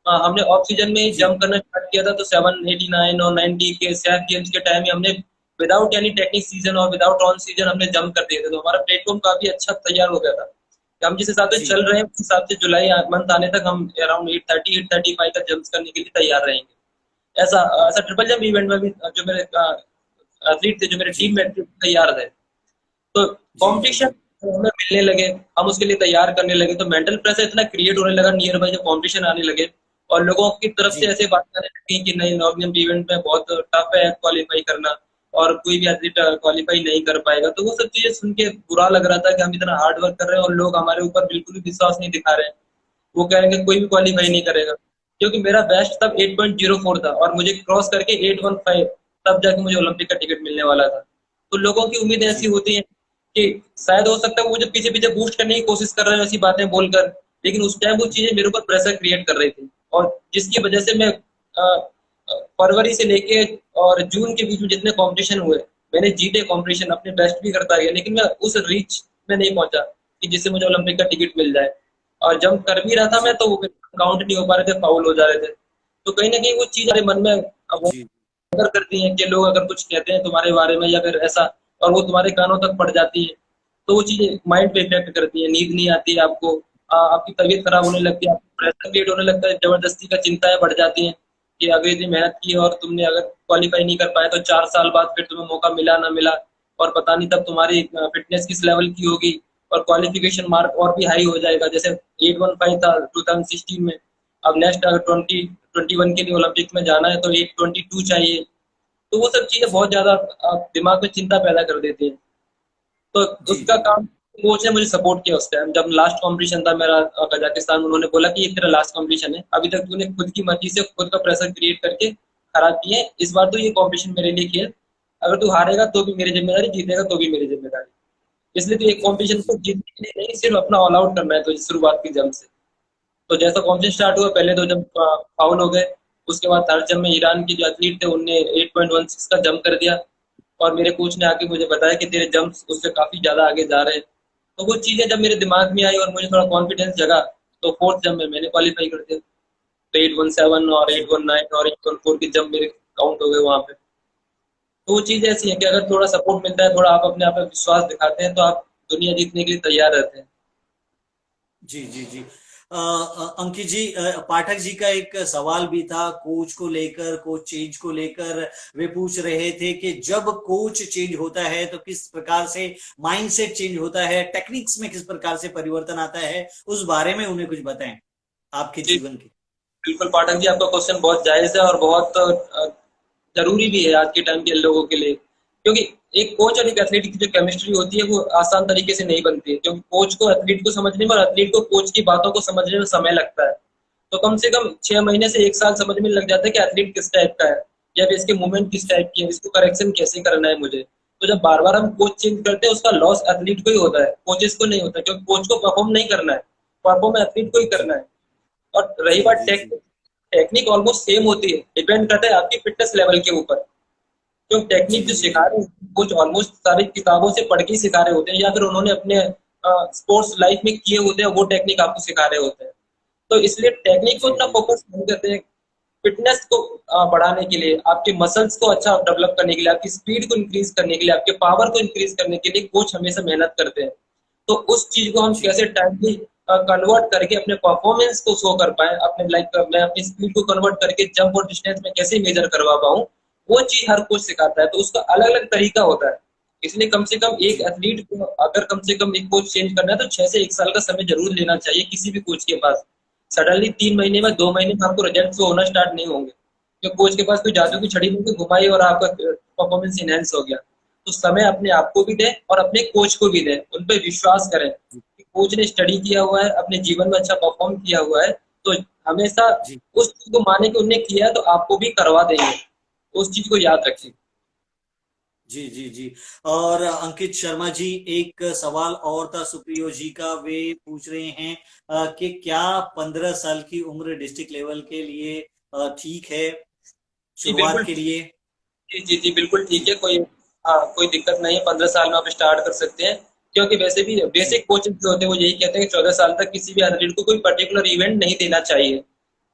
हमने ऑफ सीजन में जी जंप करना स्टार्ट किया था, तो 789 और 90 के सैफ गेम्स के टाइम में हमने विदाउट एनी टेक्निक सीजन और विदाउट ऑन सीजन हमने जंप कर दिए थे। तो हमारा प्लेटफॉर्म काफी अच्छा तैयार हो गया था कि हम जिस हिसाब से जी चल रहे हैं उस हिसाब से जुलाई मंथ आने तक हम अराउंड 830-835 तक जंप करने के लिए तैयार रहेंगे। ऐसा ऐसा ट्रिपल जंप इवेंट में भी जो मेरे एथलीट थे, जो मेरे टीम जी में तैयार थे, तो जी जी कंपटीशन जी हमें मिलने लगे, हम उसके लिए तैयार करने लगे, तो मेंटल प्रेशर इतना क्रिएट होने लगा नियर बाय जब कंपटीशन आने लगे, और लोगों की तरफ से जी ऐसे बातें आने लगी कि नहीं, नॉर्मल इवेंट में बहुत टफ है क्वालिफाई करना और कोई भी एथलीट क्वालिफाई नहीं कर पाएगा। तो वो सब चीजें सुन के बुरा लग रहा था कि हम इतना हार्ड वर्क कर रहे हैं और लोग हमारे ऊपर बिल्कुल भी विश्वास नहीं दिखा रहे हैं। वो कह रहे हैं कि कोई भी क्वालिफाई नहीं करेगा, क्योंकि मेरा बेस्ट तब 8.04 था और मुझे क्रॉस करके 815 तब जाके मुझे ओलंपिक का टिकट मिलने वाला था। तो लोगों की उम्मीदें ऐसी जी होती हैं कि शायद हो सकता है वो मुझे पीछे पीछे बूस्ट करने की कोशिश कर रहे हैं ऐसी बातें बोलकर, लेकिन उस टाइम वो चीजें मेरे ऊपर प्रेशर क्रिएट कर रही थी, और जिसकी वजह से मैं फरवरी से लेके और जून के बीच में जितने कंपटीशन हुए, मैंने जीते कंपटीशन, अपने बेस्ट भी करता गया, लेकिन मैं उस रीच में नहीं पहुंचा कि जिससे मुझे ओलंपिक का टिकट मिल जाए। और जब कर भी रहा था मैं, जी तो वो काउंट नहीं हो पा रहे थे, फाउल हो जा रहे थे। तो कहीं ना कहीं वो चीज हमारे मन में जी अगर करती हैं कि लोग अगर कुछ कहते हैं तुम्हारे बारे में या फिर ऐसा, और वो तुम्हारे कानों तक पड़ जाती है, तो वो चीजें माइंड पे इफेक्ट करती है, नींद नहीं आती है आपको, आपकी तबीयत खराब होने लगती है, आपको प्रेशर क्रिएट होने लगता है, जबरदस्ती का चिंताएं बढ़ जाती हैं कि अगर इतनी मेहनत की और तुमने अगर क्वालिफाई नहीं कर पाए तो 4 साल बाद फिर तुम्हें मौका मिला ना मिला, और पता नहीं तब तुम्हारी फिटनेस किस लेवल की होगी, और क्वालिफिकेशन मार्क और भी हाई हो जाएगा। जैसे 815 था 2016 में, अब नेक्स्ट अगर 2021 के लिए ओलंपिक में जाना है तो 822 चाहिए। तो वो सब चीजें बहुत ज्यादा दिमाग में चिंता पैदा कर देती हैं। तो जी उसका जी काम कोच ने मुझे सपोर्ट किया उस टाइम, जब लास्ट कंपटीशन था मेरा कजाकिस्तान में। उन्होंने बोला कि ये तेरा लास्ट कंपटीशन है, अभी तक तूने खुद की मर्जी से खुद का प्रेशर क्रिएट करके खराब किए, इस बार तो ये कंपटीशन मेरे लिए खेल, अगर तू हारेगा तो भी मेरी जिम्मेदारी, जीतेगा तो भी मेरी जिम्मेदारी। इसलिए तो एक जी कंपटीशन जी को जीतने के लिए नहीं, सिर्फ अपना ऑल आउट करना है तो शुरुआत की जंग से। तो जैसा कॉम्पिटिशन स्टार्ट हुआ, पहले 2 जंप फाउल हो गए, उसके बाद थर्ड जंप में ईरान के जो एथलीट थे उनने 8.16 का जंप कर दिया, और मेरे कोच ने आके मुझे बताया कि तेरे जंप्स उससे काफी ज्यादा आगे जा रहे हैं, तो वो चीजें जब मेरे दिमाग में आई और मुझे थोड़ा कॉन्फिडेंस जगा, तो फोर्थ जंप में मैंने क्वालिफाई कर दिया। तो 817 और जी 819 और 814 के जंप मेरे काउंट हो गए वहां पे। तो वो चीज ऐसी है कि अगर थोड़ा सपोर्ट मिलता है, थोड़ा आप अपने आप में विश्वास दिखाते हैं, तो आप दुनिया जीतने के लिए तैयार रहते हैं। जी जी जी। अंकित जी, पाठक जी का एक सवाल भी था कोच को लेकर, कोच चेंज को लेकर। वे पूछ रहे थे कि जब कोच चेंज होता है तो किस प्रकार से माइंडसेट चेंज होता है, टेक्निक्स में किस प्रकार से परिवर्तन आता है, उस बारे में उन्हें कुछ बताएं आपके जी जीवन के। बिल्कुल पाठक जी, आपका क्वेश्चन बहुत जायज है और बहुत जरूरी भी है आज के टाइम के लोगों के लिए। क्योंकि एक कोच और एक एथलीट की जो केमिस्ट्री होती है वो आसान तरीके से नहीं बनती है, क्योंकि कोच को एथलीट को समझने में और एथलीट को कोच की बातों को समझने में समय लगता है। तो कम से कम 6 महीने से 1 साल समझ में लग जाता है कि एथलीट किस टाइप का है, या फिर इसके मूवमेंट किस टाइप की है, इसको करेक्शन कैसे करना है मुझे। तो जब बार बार हम कोच चेंज करते हैं, उसका लॉस एथलीट को ही होता है, कोचेस को नहीं होता, क्योंकि कोच को परफॉर्म नहीं करना है, परफॉर्म एथलीट को ही जी करना है। और रही जी बात जी जी टेक्निक, टेक्निक ऑलमोस्ट सेम होती है, डिपेंड करता है आपकी फिटनेस लेवल के ऊपर। क्योंकि जी टेक्निक जो जी सिखा जी रहे हैं कुछ ऑलमोस्ट सारी किताबों से पढ़ के ही सिखा रहे होते हैं, या फिर उन्होंने अपने स्पोर्ट्स लाइफ में किए होते हैं, वो टेक्निक आपको सिखा रहे होते हैं। तो इसलिए टेक्निक को जी इतना जी फोकस नहीं करते हैं। फिटनेस को बढ़ाने के लिए, आपके मसल्स को अच्छा डेवलप करने के लिए, आपकी स्पीड को इंक्रीज करने के लिए, आपके पावर को इंक्रीज करने के लिए कोच हमेशा मेहनत करते हैं। तो उस चीज को हम जी कैसे टाइमली कन्वर्ट करके अपने परफॉर्मेंस को शो कर पाए, अपने लाइक मैं अपनी स्पीड को कन्वर्ट करके जंप और डिस्टेंस में कैसे मेजर करवा पाऊँ, वो चीज हर कोच सिखाता है। तो उसका अलग अलग तरीका होता है। इसलिए कम से कम एक जी एथलीट को अगर कम से कम एक कोच चेंज करना है, तो 6 से 1 साल का समय जरूर लेना चाहिए किसी भी कोच के पास। सडनली 3 महीने में, जी 2 महीने में आपको रिजल्ट शो होना स्टार्ट नहीं होंगे, क्योंकि कोच के पास कोई जादू जी की छड़ी नहीं घुमाई और आपका परफॉर्मेंस इनहेंस हो गया। तो समय अपने आप को भी दें और अपने कोच को भी दें, उन पर विश्वास करें जी कि कोच ने स्टडी किया हुआ है, अपने जीवन में अच्छा परफॉर्म किया हुआ है, तो हमेशा जी उस चीज को माने कि उन्हें किया है तो आपको भी करवा देंगे। उस चीज को याद रखें। जी जी जी जी। और अंकित शर्मा जी, एक सवाल और था सुप्रियो जी का। वे पूछ रहे हैं कि क्या 15 साल की उम्र डिस्ट्रिक्ट लेवल के लिए ठीक है जी शुरुआत बिल्कुल। के लिए? जी जी जी बिल्कुल ठीक जी है। कोई हाँ, कोई दिक्कत नहीं है, 15 साल में आप स्टार्ट कर सकते हैं। क्योंकि वैसे भी जी बेसिक कोचेस जो होते हैं वो यही कहते हैं कि 14 साल तक किसी भी एथलीट को कोई पर्टिकुलर इवेंट नहीं देना चाहिए।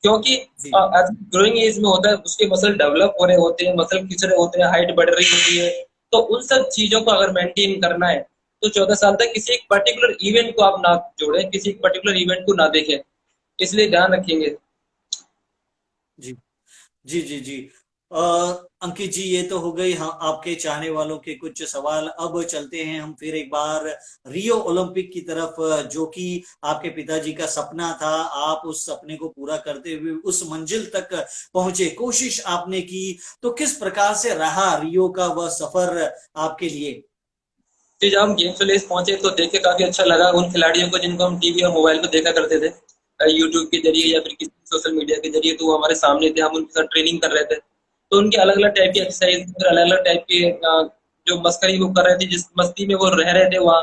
क्योंकि जी ग्रोइंग एज में होता है, उसके मसल डेवलप हो रहे होते हैं, मसल खिंच रहे होते हैं, हाइट बढ़ रही होती है। तो उन सब चीजों को अगर मेंटेन करना है, तो 14 साल तक किसी एक पर्टिकुलर इवेंट को आप ना जोड़ें, किसी एक पर्टिकुलर इवेंट को ना देखें। इसलिए ध्यान रखेंगे। जी जी जी जी। अ, अंकित जी, ये तो हो गई हाँ आपके चाहने वालों के कुछ सवाल। अब चलते हैं हम फिर एक बार रियो ओलंपिक की तरफ, जो कि आपके पिताजी का सपना था। आप उस सपने को पूरा करते हुए उस मंजिल तक पहुंचे, कोशिश आपने की। तो किस प्रकार से रहा रियो का वह सफर आपके लिए? फिर जब हम गेम्स विलेज पहुंचे तो देख के काफी अच्छा लगा उन खिलाड़ियों को जिनको हम टीवी और मोबाइल पर देखा करते थे, यूट्यूब के जरिए जी या फिर किसी सोशल मीडिया के जरिए। तो वो हमारे सामने थे, हम उनके साथ ट्रेनिंग कर रहे थे। तो उनके अलग अलग टाइप की जी एक्सरसाइज, फिर अलग अलग टाइप की जो मस्करी वो कर रहे थे, जिस मस्ती में वो रह रहे थे वहाँ।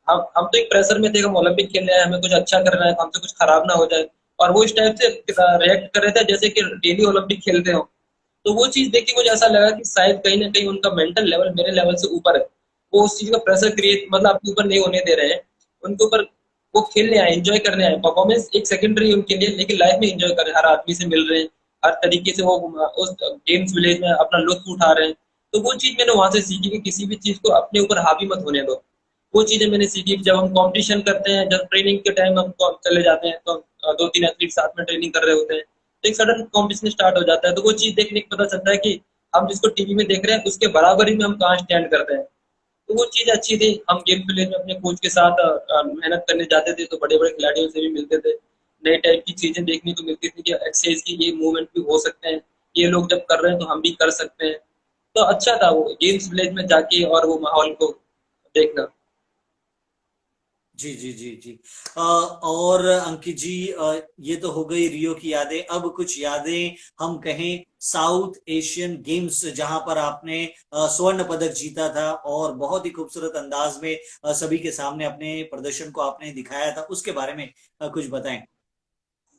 हम तो एक प्रेशर में थे, हम ओलंपिक खेलने आए, हमें कुछ अच्छा करना है, हमसे कुछ खराब ना हो जाए। और वो इस टाइप से रिएक्ट कर रहे थे जैसे कि डेली ओलंपिक खेलते हो। तो वो चीज देख के मुझे ऐसा लगा कि शायद कहीं ना कहीं उनका मेंटल लेवल मेरे लेवल से ऊपर है। वो उस चीज का प्रेशर क्रिएट मतलब आपके ऊपर नहीं होने दे रहे हैं। उनके ऊपर वो खेलने आए, एंजॉय करने आए, परफॉर्मेंस एक सेकेंडरी उनके लिए, लेकिन लाइफ में एंजॉय कर रहे हैं, हर आदमी से मिल रहे हैं, हर तरीके से वो उस गेम्स विलेज में अपना लुत्फ उठा रहे हैं। तो वो चीज मैंने वहां से सीखी कि किसी भी चीज को अपने ऊपर हावी मत होने दो। वो चीजें मैंने सीखी। जब हम कंपटीशन करते हैं, जब ट्रेनिंग के टाइम हम चले जाते हैं, तो 2-3 एथलीट साथ में ट्रेनिंग कर रहे होते हैं, तो एक सडन कॉम्पिटिशन स्टार्ट हो जाता है। तो वो चीज देखने को पता चलता है कि हम जिसको टीवी में देख रहे हैं उसके बराबरी में हम कहाँ स्टैंड करते हैं। तो वो चीज अच्छी थी। हम गेम प्ले में अपने कोच के साथ मेहनत करने जाते थे, तो बड़े बड़े खिलाड़ियों से भी मिलते थे, नए टाइप की चीजें देखने को मिलती थी कि एक्सरसाइज की ये मूवमेंट भी हो सकते हैं, ये लोग जब कर रहे हैं तो हम भी कर सकते हैं। तो अच्छा था वो गेम्स विलेज में जाके और वो माहौल को देखना। जी जी जी जी। और अंकित जी, ये तो हो गई रियो की यादें। अब कुछ यादें हम कहें साउथ एशियन गेम्स, जहां पर आपने स्वर्ण पदक जीता था और बहुत ही खूबसूरत अंदाज में सभी के सामने अपने प्रदर्शन को आपने दिखाया था, उसके बारे में कुछ बताएं।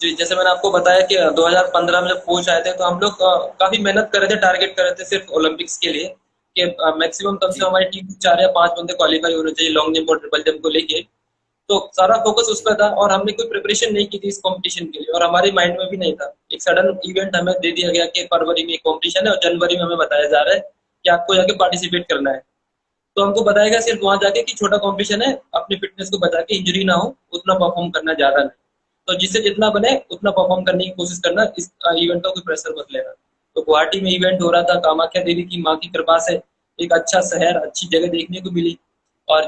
जी, जैसे मैंने आपको बताया कि 2015 में जब कोच आए थे, तो हम लोग काफी मेहनत कर रहे थे, टारगेट कर रहे थे सिर्फ ओलंपिक्स के लिए कि मैक्सिमम कम से कम जी हमारी टीम 4 या 5 बंदे क्वालिफाई होने चाहिए लॉन्ग जंप और ट्रिपल जंप को लेके। तो सारा फोकस उस पर था और हमने कोई प्रिपरेशन नहीं की थी इस कंपटीशन के लिए और हमारे माइंड में भी नहीं था। एक सडन इवेंट हमें दे दिया गया कि फरवरी में एक कंपटीशन है और जनवरी में हमें बताया जा रहा है कि आपको जाके पार्टिसिपेट करना है। तो हमको बताया गया सिर्फ वहां जाके कि छोटा कंपटीशन है, अपनी फिटनेस को बचा के इंजरी ना हो उतना परफॉर्म करना, ज्यादा नहीं। तो जिससे जितना बने उतना परफॉर्म करने की कोशिश करना, इस इवेंट का कोई प्रेशर मत लेना। तो गुवाहाटी में इवेंट हो रहा था, कामाख्या देवी की माँ की कृपा से एक अच्छा शहर, अच्छी जगह देखने को मिली। और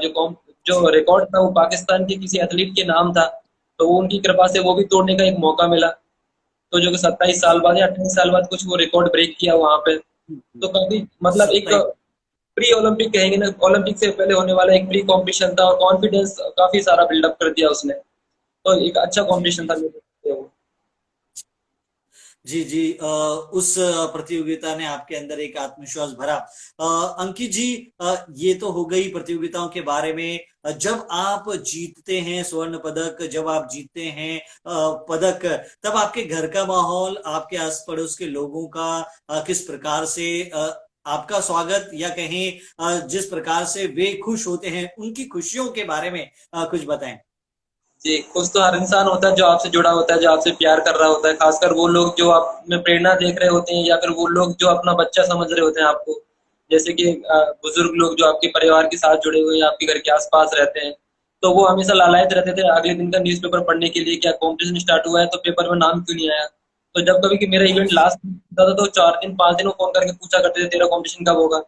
जो रिकॉर्ड था वो पाकिस्तान के किसी एथलीट के नाम था, तो वो उनकी कृपा से वो भी तोड़ने का एक मौका मिला। तो जो कि 27 साल बाद या 28 साल बाद कुछ वो रिकॉर्ड ब्रेक किया वहां पे। तो काफी मतलब एक 27। प्री ओलंपिक कहेंगे ना, ओलंपिक से पहले होने वाला एक प्री कॉम्पिटिशन था और कॉन्फिडेंस काफी सारा बिल्डअप कर दिया उसने। तो एक अच्छा जी कॉम्पिटिशन जी था जी मेरे लिए वो। जी जी। उस प्रतियोगिता ने आपके अंदर एक आत्मविश्वास भरा। अंकित जी, ये तो हो गई प्रतियोगिताओं के बारे में। जब आप जीतते हैं स्वर्ण पदक, जब आप जीतते हैं पदक, तब आपके घर का माहौल, आपके आस पड़ोस के लोगों का किस प्रकार से आपका स्वागत, या कहें जिस प्रकार से वे खुश होते हैं, उनकी खुशियों के बारे में कुछ बताएं। जी, खुश तो हर इंसान होता है जो आपसे जुड़ा होता है, जो आपसे प्यार कर रहा होता है, खासकर वो लोग जो आप में प्रेरणा देख रहे होते हैं या फिर वो लोग जो अपना बच्चा समझ रहे होते हैं आपको। जैसे कि बुजुर्ग लोग जो आपके परिवार के साथ जुड़े हुए हैं, आपके घर के आसपास रहते हैं, तो वो हमेशा लालायित रहते थे अगले दिन का न्यूज़पेपर पढ़ने के लिए, क्या कंपटीशन स्टार्ट हुआ है तो पेपर में नाम क्यों नहीं आया। तो जब कभी कि मेरा इवेंट लास्ट होता था तो 4 दिन 5 दिन वो फोन करके पूछा करते थे तेरा कंपटीशन कब होगा।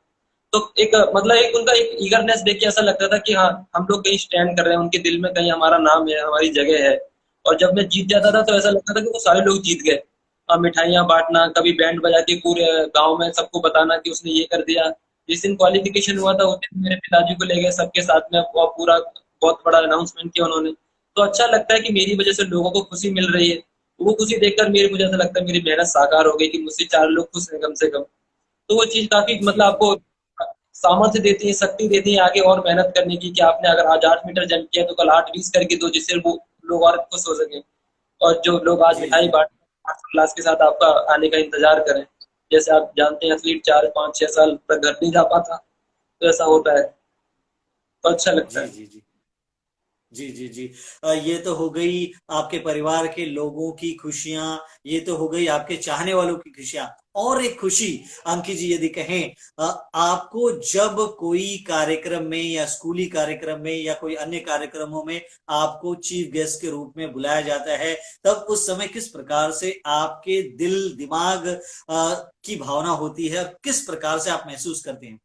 तो एक मतलब एक उनका एक ईगरनेस देख के ऐसा लगता था कि हाँ, हम लोग कहीं स्टैंड कर रहे हैं, उनके दिल में कहीं हमारा नाम है, हमारी जगह है। और जब मैं जीत जाता था तो ऐसा लगता था कि वो सारे लोग जीत गए। अब मिठाइयाँ बांटना, कभी बैंड बजा के पूरे गांव में सबको बताना कि उसने ये कर दिया। जिस दिन क्वालिफिकेशन हुआ जी था उस दिन मेरे पिताजी को ले गए सबके साथ में, और पूरा बहुत बड़ा अनाउंसमेंट किया उन्होंने। तो अच्छा लगता है कि मेरी वजह से लोगों को खुशी मिल रही है। वो खुशी देखकर मेरे मुझे ऐसा लगता है मेरी मेहनत साकार हो गई कि मुझसे 4 लोग खुश हैं कम से कम। तो वो चीज काफी जी मतलब जी आपको सामर्थ्य देती है, शक्ति देती है आगे और मेहनत करने की, कि आपने अगर आज 8 मीटर जंप किया तो कल 8:20 करके दो, जिससे वो लोग और खुश हो सके। और जो लोग आज जी मिठाई जी बांट क्लास के साथ आपका आने का इंतजार करें। जैसे आप जानते हैं एथलीट 4 5 6 साल तक घर नहीं जा पाता, तो ऐसा होता है, तो अच्छा लगता जी है। जी जी जी जी जी। ये तो हो गई आपके परिवार के लोगों की खुशियां, ये तो हो गई आपके चाहने वालों की खुशियां। और एक खुशी अंकित जी, यदि कहें, आपको जब कोई कार्यक्रम में या स्कूली कार्यक्रम में या कोई अन्य कार्यक्रमों में आपको चीफ गेस्ट के रूप में बुलाया जाता है, तब उस समय किस प्रकार से आपके दिल दिमाग की भावना होती है, किस प्रकार से आप महसूस करते हैं।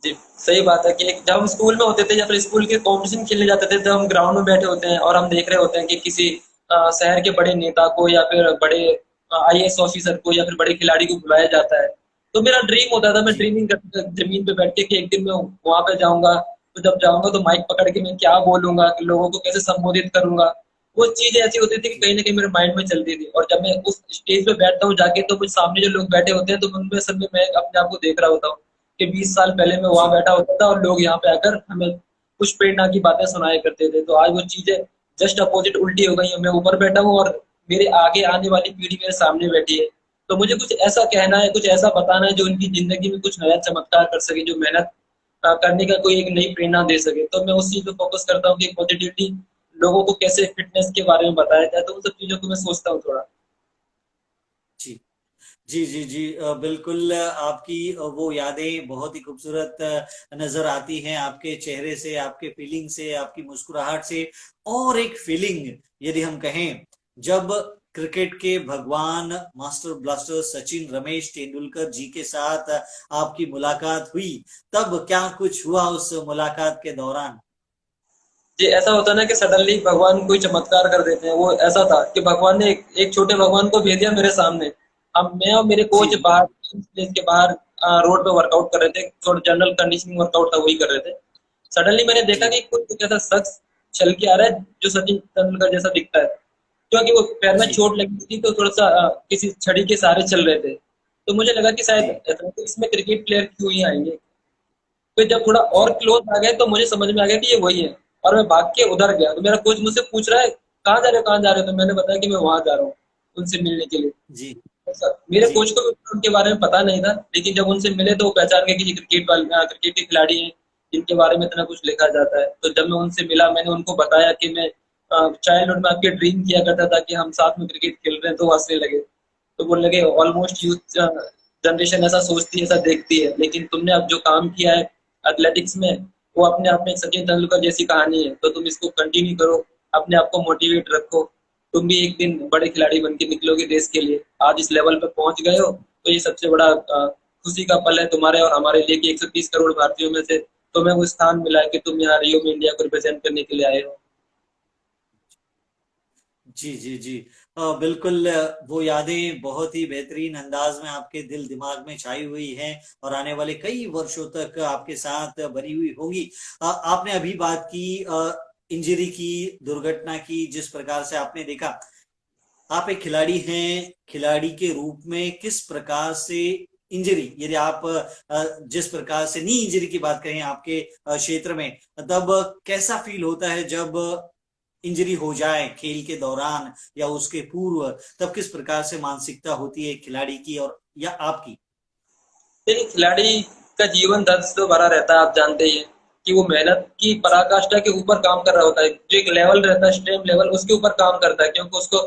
जी, सही बात है कि जब हम स्कूल में होते थे या फिर स्कूल के कॉम्पिटिशन खेलने जाते थे, जब हम ग्राउंड में बैठे होते हैं और हम देख रहे होते हैं कि किसी शहर के बड़े नेता को या फिर बड़े आईएएस ऑफिसर को या फिर बड़े खिलाड़ी को बुलाया जाता है, तो मेरा ड्रीम होता था, मैं जी ड्रीमिंग करता था जमीन पे बैठ के कि एक दिन मैं वहां पे जाऊंगा। तो जब जाऊंगा तो माइक पकड़ के मैं क्या बोलूंगा, कि लोगों को कैसे संबोधित करूंगा। वो चीजें ऐसी होती थी कि जी कहीं ना कहीं मेरे माइंड में चलती थी। और जब मैं उस स्टेज पे बैठता हूँ जाके, तो मुझे सामने जो लोग बैठे होते हैं तो उनमें सब में मैं अपने आप को देख रहा होता हूँ कि 20 साल पहले मैं वहां जी बैठा होता था और लोग यहाँ पे आकर हमें कुछ प्रेरणा की बातें सुनाया करते थे। तो आज वो चीजें जस्ट अपोजिट उल्टी हो गई है, मैं ऊपर बैठा हूँ और मेरे आगे आने वाली पीढ़ी मेरे सामने बैठी है। तो मुझे कुछ ऐसा कहना है, कुछ ऐसा बताना है जो उनकी जिंदगी में कुछ नया चमत्कार कर सके, जो मेहनत करने का कोई एक नई प्रेरणा दे सके। तो मैं उस चीज पे फोकस करता हूँ कि पॉजिटिविटी लोगों को कैसे फिटनेस के बारे में बताया जाए, तो उन सब चीजों को मैं सोचता हूँ थोड़ा। जी जी जी जी। बिल्कुल, आपकी वो यादें बहुत ही खूबसूरत नजर आती हैं, आपके चेहरे से, आपके फीलिंग से, आपकी मुस्कुराहट से। और एक फीलिंग यदि हम कहें, जब क्रिकेट के भगवान मास्टर ब्लास्टर सचिन रमेश तेंदुलकर जी के साथ आपकी मुलाकात हुई, तब क्या कुछ हुआ उस मुलाकात के दौरान। जी, ऐसा होता है ना कि सडनली भगवान कोई चमत्कार कर देते हैं। वो ऐसा था कि भगवान ने एक छोटे भगवान को भेज दिया मेरे सामने। अब मैं और मेरे जी कोच जी बाहर प्लेस के बाहर रोड पे वर्कआउट कर रहे थे, थोड़ा जनरल कंडीशनिंग वर्कआउट था वही कर रहे थे। सडनली मैंने देखा जी कि कोई ऐसा शख्स चल के आ रहा है जो सचिन तेंदुलकर जैसा दिखता है। क्योंकि वो पैर में जी चोट लगी थी तो थोड़ा सा किसी छड़ी के सहारे चल रहे थे। तो मुझे लगा कि शायद जी एथलेटिक्स में क्रिकेट प्लेयर क्यों ही आएंगे। फिर जब थोड़ा और जी क्लोज आ गए तो मुझे समझ में आ गया कि ये वही है। और मैं भाग के उधर गया तो मेरा कोच मुझसे पूछ रहा है कहाँ जा रहे हो, कहाँ जा रहे हो। तो मैंने बताया कि मैं वहां जा रहा हूँ उनसे मिलने के लिए। जी मेरे जी कोच को भी उनके बारे में पता नहीं था, लेकिन जब उनसे मिले तो वो पहचान गए कि ये क्रिकेट वाले क्रिकेट के खिलाड़ी हैं, जिनके बारे में इतना कुछ लिखा जाता है। तो जब मैं उनसे मिला, मैंने उनको बताया कि मैं चाइल्डहुड में आपके ड्रीम किया करता था कि हम साथ में क्रिकेट खेल रहे हैं, तो वो हंसने लगे। तो बोलने लगे ऑलमोस्ट यूथ जनरेशन ऐसा सोचती है, ऐसा देखती है, लेकिन तुमने अब जो काम किया है एथलेटिक्स में, वो अपने आप में एक सचिन तेंदुलकर जैसी कहानी है। तो तुम इसको कंटिन्यू करो, अपने आप को मोटिवेट रखो, तुम भी एक दिन बड़े खिलाड़ी बन के निकलोगे देश के लिए। आज इस लेवल पे पहुंच गए हो, तो ये सबसे बड़ा खुशी का पल है तुम्हारे और हमारे लिए कि 130 करोड़ भारतीयों में से तुम्हें वो स्थान मिला है कि तुम यहाँ रियो में इंडिया को रिप्रेजेंट करने के लिए आए हो। जी जी जी। बिल्कुल, वो यादें बहुत ही बेहतरीन अंदाज में आपके दिल दिमाग में छाई हुई हैं और आने वाले कई वर्षों तक आपके साथ भरी हुई होगी। आपने अभी बात की इंजरी की, दुर्घटना की, जिस प्रकार से आपने देखा, आप एक खिलाड़ी हैं, खिलाड़ी के रूप में किस प्रकार से इंजरी, यदि आप जिस प्रकार से नी इंजरी की बात करें आपके क्षेत्र में, तब कैसा फील होता है जब इंजरी हो जाए खेल के दौरान या उसके पूर्व, तब किस प्रकार से मानसिकता होती है खिलाड़ी की और या आपकी? देखिए, खिलाड़ी का जीवन दर्द से भरा रहता है। आप जानते ही हैं कि वो मेहनत की पराकाष्ठा के ऊपर काम कर रहा होता है। जो एक लेवल रहता है, स्ट्रीम लेवल, उसके ऊपर काम करता है, क्योंकि उसको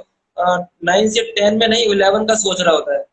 9 से 10 में नहीं, 11 का सोच रहा होता है।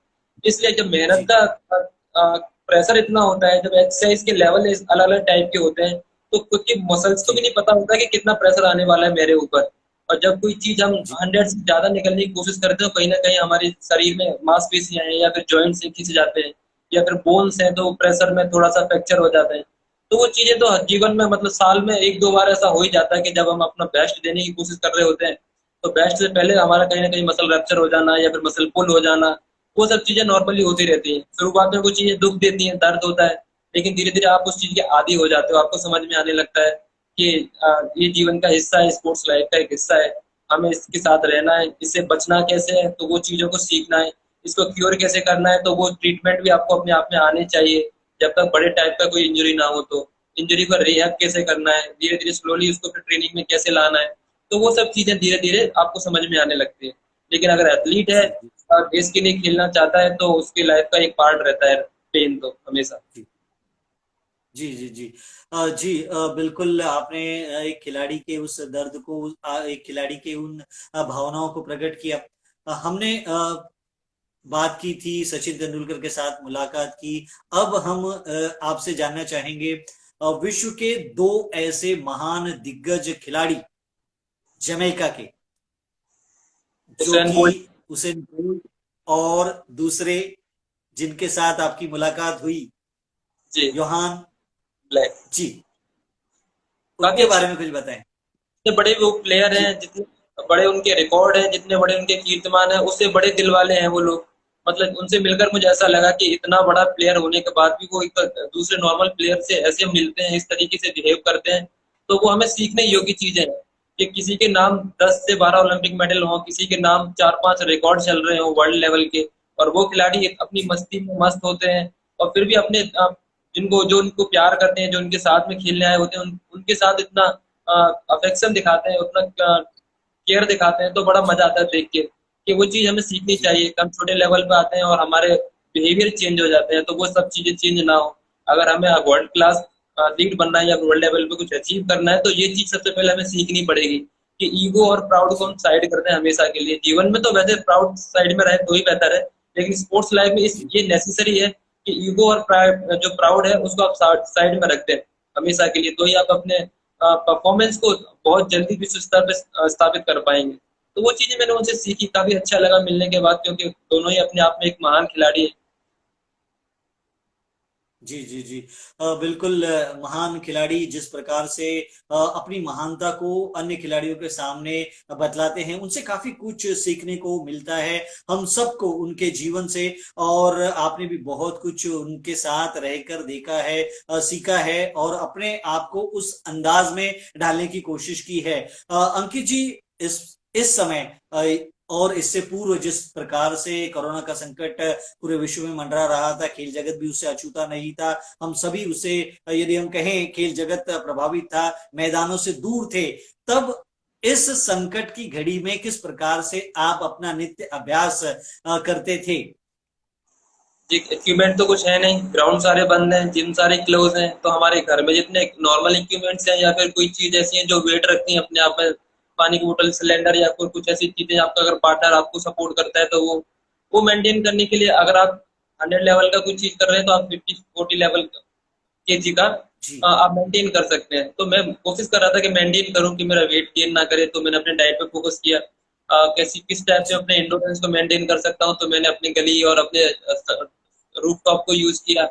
इसलिए जब मेहनत जी का प्रेशर इतना होता है, जब एक्सरसाइज के लेवल अलग अलग टाइप के होते हैं, तो खुद की मसल्स को भी जी नहीं पता होता कि कितना प्रेशर आने वाला है मेरे ऊपर। और जब कोई चीज हम जी 100 से ज्यादा निकलने की कोशिश करते हो, कहीं ना कहीं हमारे शरीर में मांसपेशियां हैं या फिर जॉइंट्स खिंच जाते हैं या फिर बोन्स हैं, तो प्रेशर में थोड़ा सा फ्रैक्चर हो जाते हैं। तो वो चीजें तो जीवन में मतलब साल में एक दो बार ऐसा हो ही जाता है कि जब हम अपना बेस्ट देने की कोशिश कर रहे होते हैं, तो बेस्ट से पहले हमारा कहीं ना कहीं मसल रप्चर हो जाना या फिर मसल पुल हो जाना, वो सब चीजें नॉर्मली होती रहती हैं। शुरुआत में वो चीजें दुख देती हैं, दर्द होता है, लेकिन धीरे धीरे आप उस चीज के आदी हो जाते हो। आपको समझ में आने लगता है कि ये जीवन का हिस्सा है, स्पोर्ट्स लाइफ का एक हिस्सा है, हमें इसके साथ रहना है। इससे बचना कैसे है, तो वो चीजों को सीखना है। इसको क्योर कैसे करना है, तो वो ट्रीटमेंट भी आपको अपने आप में आने चाहिए। जब तक बड़े टाइप का कोई इंजरी ना हो, तो इंजरी को रिहैब कैसे करना है, धीरे धीरे स्लोली उसको फिर ट्रेनिंग में कैसे लाना है, तो वो सब चीजें धीरे धीरे आपको समझ में आने लगती है। लेकिन अगर एथलीट है जी और देश के लिए खेलना चाहता है, तो उसकी लाइफ का एक पार्ट रहता है पेन, तो हमेशा। जी जी जी जी। जी बिल्कुल, आपने एक खिलाड़ी के उस दर्द को, एक खिलाड़ी के उन भावनाओं को प्रकट किया। हमने बात की थी, सचिन तेंदुलकर के साथ मुलाकात की। अब हम आपसे जानना चाहेंगे विश्व के दो ऐसे महान दिग्गज खिलाड़ी जमैका के, जो हुसैन कि बोल्ट। उसेन बोल्ट, और दूसरे जिनके साथ आपकी मुलाकात हुई, जी। योहान। ब्लैक। जी, काफी उनके अच्छे, बारे में कुछ बताएं। जितने बड़े वो प्लेयर जी हैं, जितने बड़े उनके रिकॉर्ड हैं, जितने बड़े उनके कीर्तिमान हैं, उससे बड़े दिल वाले हैं वो लोग। मतलब उनसे मिलकर मुझे ऐसा लगा कि इतना बड़ा प्लेयर होने के बाद भी वो एक दूसरे नॉर्मल प्लेयर से ऐसे मिलते हैं, इस तरीके से बिहेव करते हैं, तो वो हमें सीखने योग्य चीजें हैं। कि किसी के नाम 10 से 12 ओलंपिक मेडल हो, किसी के नाम 4-5 रिकॉर्ड चल रहे हो वर्ल्ड लेवल के, और वो खिलाड़ी अपनी जी मस्ती में मस्त होते हैं, और फिर भी अपने जिनको जो उनको प्यार करते हैं, जो उनके साथ में खेलने आए होते हैं, उनके साथ इतना अफेक्शन दिखाते हैं, उतना केयर दिखाते हैं, तो बड़ा मजा आता है देख के कि वो चीज हमें सीखनी जी चाहिए। हम छोटे लेवल पे आते हैं और हमारे बिहेवियर चेंज हो जाते हैं, तो वो सब चीजें चेंज ना हो। अगर हमें वर्ल्ड क्लास लीड बनना है या वर्ल्ड लेवल पे कुछ अचीव करना है, तो ये चीज सबसे पहले हमें सीखनी पड़ेगी कि ईगो और प्राउड को जी हम साइड करते हैं हमेशा के लिए। जीवन में तो वैसे प्राउड साइड में रहे तो ही बेहतर है, लेकिन स्पोर्ट्स लाइफ में जी ये नेसेसरी है कि ईगो और जो प्राउड है उसको आप साइड में रख दें हमेशा के लिए, तो ही आप अपने परफॉर्मेंस को बहुत जल्दी विश्व स्तर पर स्थापित कर पाएंगे। तो वो चीजें मैंने उनसे सीखी, काफी अच्छा लगा मिलने के बाद, क्योंकि दोनों ही अपने आप में एक महान खिलाड़ी है। जी जी जी। बिल्कुल, महान खिलाड़ी जिस प्रकार से अपनी महानता को अन्य खिलाड़ियों के सामने बतलाते हैं, उनसे काफी कुछ सीखने को मिलता है हम सबको उनके जीवन से। और आपने भी बहुत कुछ उनके साथ रहकर देखा है, सीखा है और अपने आप को उस अंदाज में ढालने की कोशिश की है। अंकित जी, इस समय और इससे पूर्व जिस प्रकार से कोरोना का संकट पूरे विश्व में मंडरा रहा था, खेल जगत भी उससे अछूता नहीं था। हम सभी उसे, यदि हम कहें, खेल जगत प्रभावित था, मैदानों से दूर थे। तब इस संकट की घड़ी में किस प्रकार से आप अपना नित्य अभ्यास करते थे? जी, इक्विपमेंट तो कुछ है नहीं, ग्राउंड सारे बंद हैं, जिम सारे क्लोज हैं, तो हमारे घर में जितने नॉर्मल इक्विपमेंट्स हैं या फिर कोई चीज ऐसी है जो वेट रखती है अपने आप में, पानी की बोतल, सिलेंडर या फिर कुछ ऐसी चीजें, आपका अगर पार्टनर आपको सपोर्ट करता है तो वो मेंटेन करने के लिए अगर आप 100 लेवल का कुछ चीज कर रहे हैं तो आप 50-40 लेवल केजी का जी आप मेंटेन कर सकते हैं। तो मैं कोशिश कर रहा था कि मेंटेन करूं कि मेरा वेट गेन ना करे, तो मैंने अपने डाइट पे फोकस किया। कैसी किस टाइप से जी अपने इंडोरेंस को मेंटेन कर सकता हूं, तो मैंने अपनी गली और अपने रूफ टॉप को यूज किया।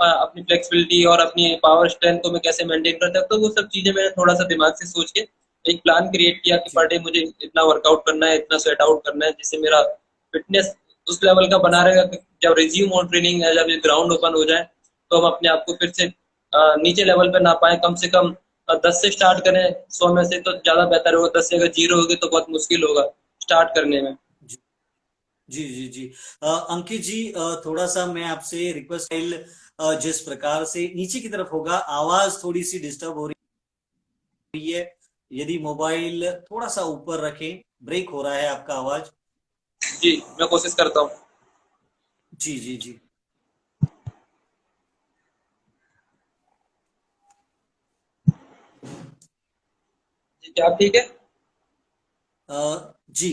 अपनी फ्लेक्सिबिलिटी और अपनी पावर स्ट्रेंथ को मैं कैसे मेंटेन कर सकता हूँ, वो सब चीजें मैंने थोड़ा सा दिमाग से सोच के एक प्लान क्रिएट किया कि पर जी डे मुझे इतना वर्कआउट करना है, इतना स्वेट आउट करना है, जिससे मेरा फिटनेस उस लेवल का बना रहेगा कि जब रिज्यूम और ट्रेनिंग है, जब ग्राउंड ओपन हो जाए तो हम अपने आप को फिर से नीचे लेवल पे ना पाए। कम से कम 10 से स्टार्ट करें, 100 में से तो ज्यादा बेहतर होगा। 10 से अगर जीरो होगी तो बहुत मुश्किल होगा स्टार्ट करने में। जी जी जी जी अंकित जी, थोड़ा सा मैं आपसे रिक्वेस्ट, जिस प्रकार से नीचे की तरफ होगा, आवाज थोड़ी सी डिस्टर्ब हो रही है, यदि मोबाइल थोड़ा सा ऊपर रखें, ब्रेक हो रहा है आपका आवाज। जी, मैं कोशिश करता हूँ। जी जी जी जी, क्या आप ठीक है? जी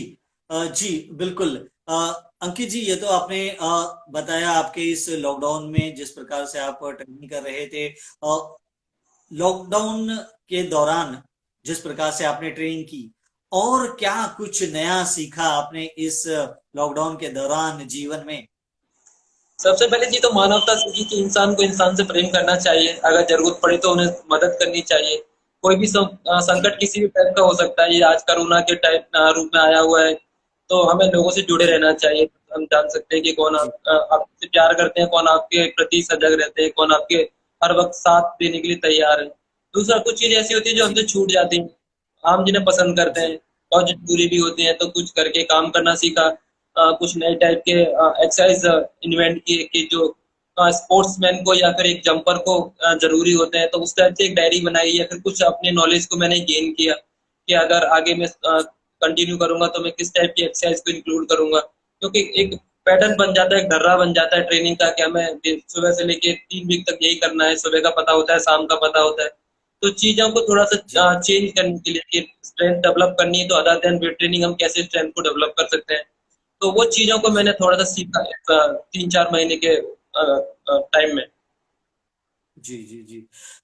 जी बिल्कुल। अंकित जी, ये तो आपने बताया आपके इस लॉकडाउन में जिस प्रकार से आप ट्रेनिंग कर रहे थे, लॉकडाउन के दौरान जिस प्रकार से आपने ट्रेनिंग की, और क्या कुछ नया सीखा आपने इस लॉकडाउन के दौरान जीवन में? सबसे पहली चीज तो मानवता सीखी कि इंसान को इंसान से प्रेम करना चाहिए, अगर जरूरत पड़े तो उन्हें मदद करनी चाहिए। कोई भी जी संकट किसी भी टाइप का हो सकता है, ये आज कोरोना के टाइप रूप में आया हुआ है, तो हमें लोगों से जुड़े जी रहना चाहिए। हम जान सकते हैं कि कौन जी आपसे प्यार करते हैं, कौन आपके प्रति सजग रहते हैं, कौन आपके हर वक्त साथ देने के लिए तैयार है। दूसरा, कुछ चीज ऐसी होती है जो जी हमसे छूट जाती है, हम जिन्हें पसंद करते जी हैं और जो दूरी भी होती है, तो कुछ करके काम करना सीखा। कुछ नए टाइप के एक्सरसाइज इन्वेंट किए कि जो स्पोर्ट्समैन को या फिर एक जंपर को जरूरी होते हैं, तो उस टाइप से एक डायरी बनाई, या फिर कुछ अपने नॉलेज को मैंने गेन किया कि अगर आगे मैं कंटिन्यू करूंगा तो मैं किस टाइप की एक्सरसाइज को इंक्लूड करूंगा। क्योंकि एक पैटर्न बन जाता है, एक ढर्रा बन जाता है ट्रेनिंग का, क्या मैं सुबह से लेके 3 वीक तक यही करना है, सुबह का पता होता है, शाम का पता होता है। तो चीजों को थोड़ा जी सा चेंज करने के लिए स्ट्रेंथ डेवलप करनी है, तो अदर देन वेट ट्रेनिंग हम कैसे स्ट्रेंथ को डेवलप कर सकते हैं, तो वो चीजों को मैंने जी थोड़ा सा सीखा 3-4 महीने के टाइम में। जी जी जी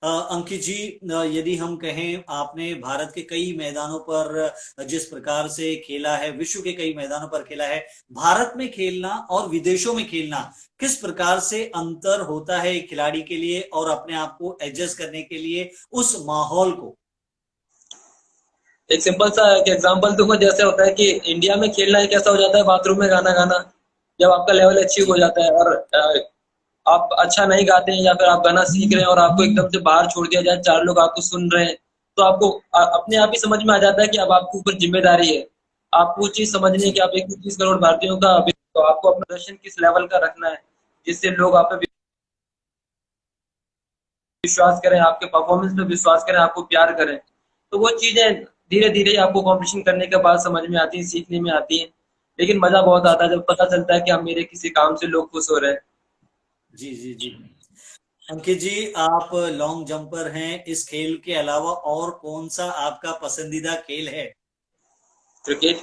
अंकित जी, यदि हम कहें, आपने भारत के कई मैदानों पर जिस प्रकार से खेला है, विश्व के कई मैदानों पर खेला है, भारत में खेलना और विदेशों में खेलना किस प्रकार से अंतर होता है एक खिलाड़ी के लिए, और अपने आप को एडजस्ट करने के लिए उस माहौल को? एक सिंपल सा एक एग्जांपल दूंगा, जैसे होता है कि इंडिया में खेलना एक ऐसा हो जाता है बाथरूम में गाना गाना। जब आपका लेवल अचीव हो जी जाता है और आप अच्छा नहीं गाते हैं या फिर आप गाना सीख रहे हैं और आपको एकदम से बाहर छोड़ दिया जाए, 4 लोग आपको सुन रहे हैं, तो आपको अपने आप ही समझ में आ जाता है कि अब आपके ऊपर जिम्मेदारी है। आपको वो चीज समझनी है कि जी आप 130 करोड़ भारतीयों का तो आपको अपना प्रदर्शन किस लेवल का रखना है, जिससे लोग आप पे विश्वास करें, आपके परफॉर्मेंस पे विश्वास करें, आपको प्यार करें। तो वो चीजें धीरे धीरे आपको कॉम्पिटिशन करने के बाद समझ में आती है, सीखने में आती है। लेकिन मजा बहुत आता है जब पता चलता है कि हम मेरे किसी काम से लोग खुश हो रहे हैं। जी जी जी अंकित जी, आप लॉन्ग जंपर हैं, इस खेल के अलावा और कौन सा आपका पसंदीदा खेल है? क्रिकेट।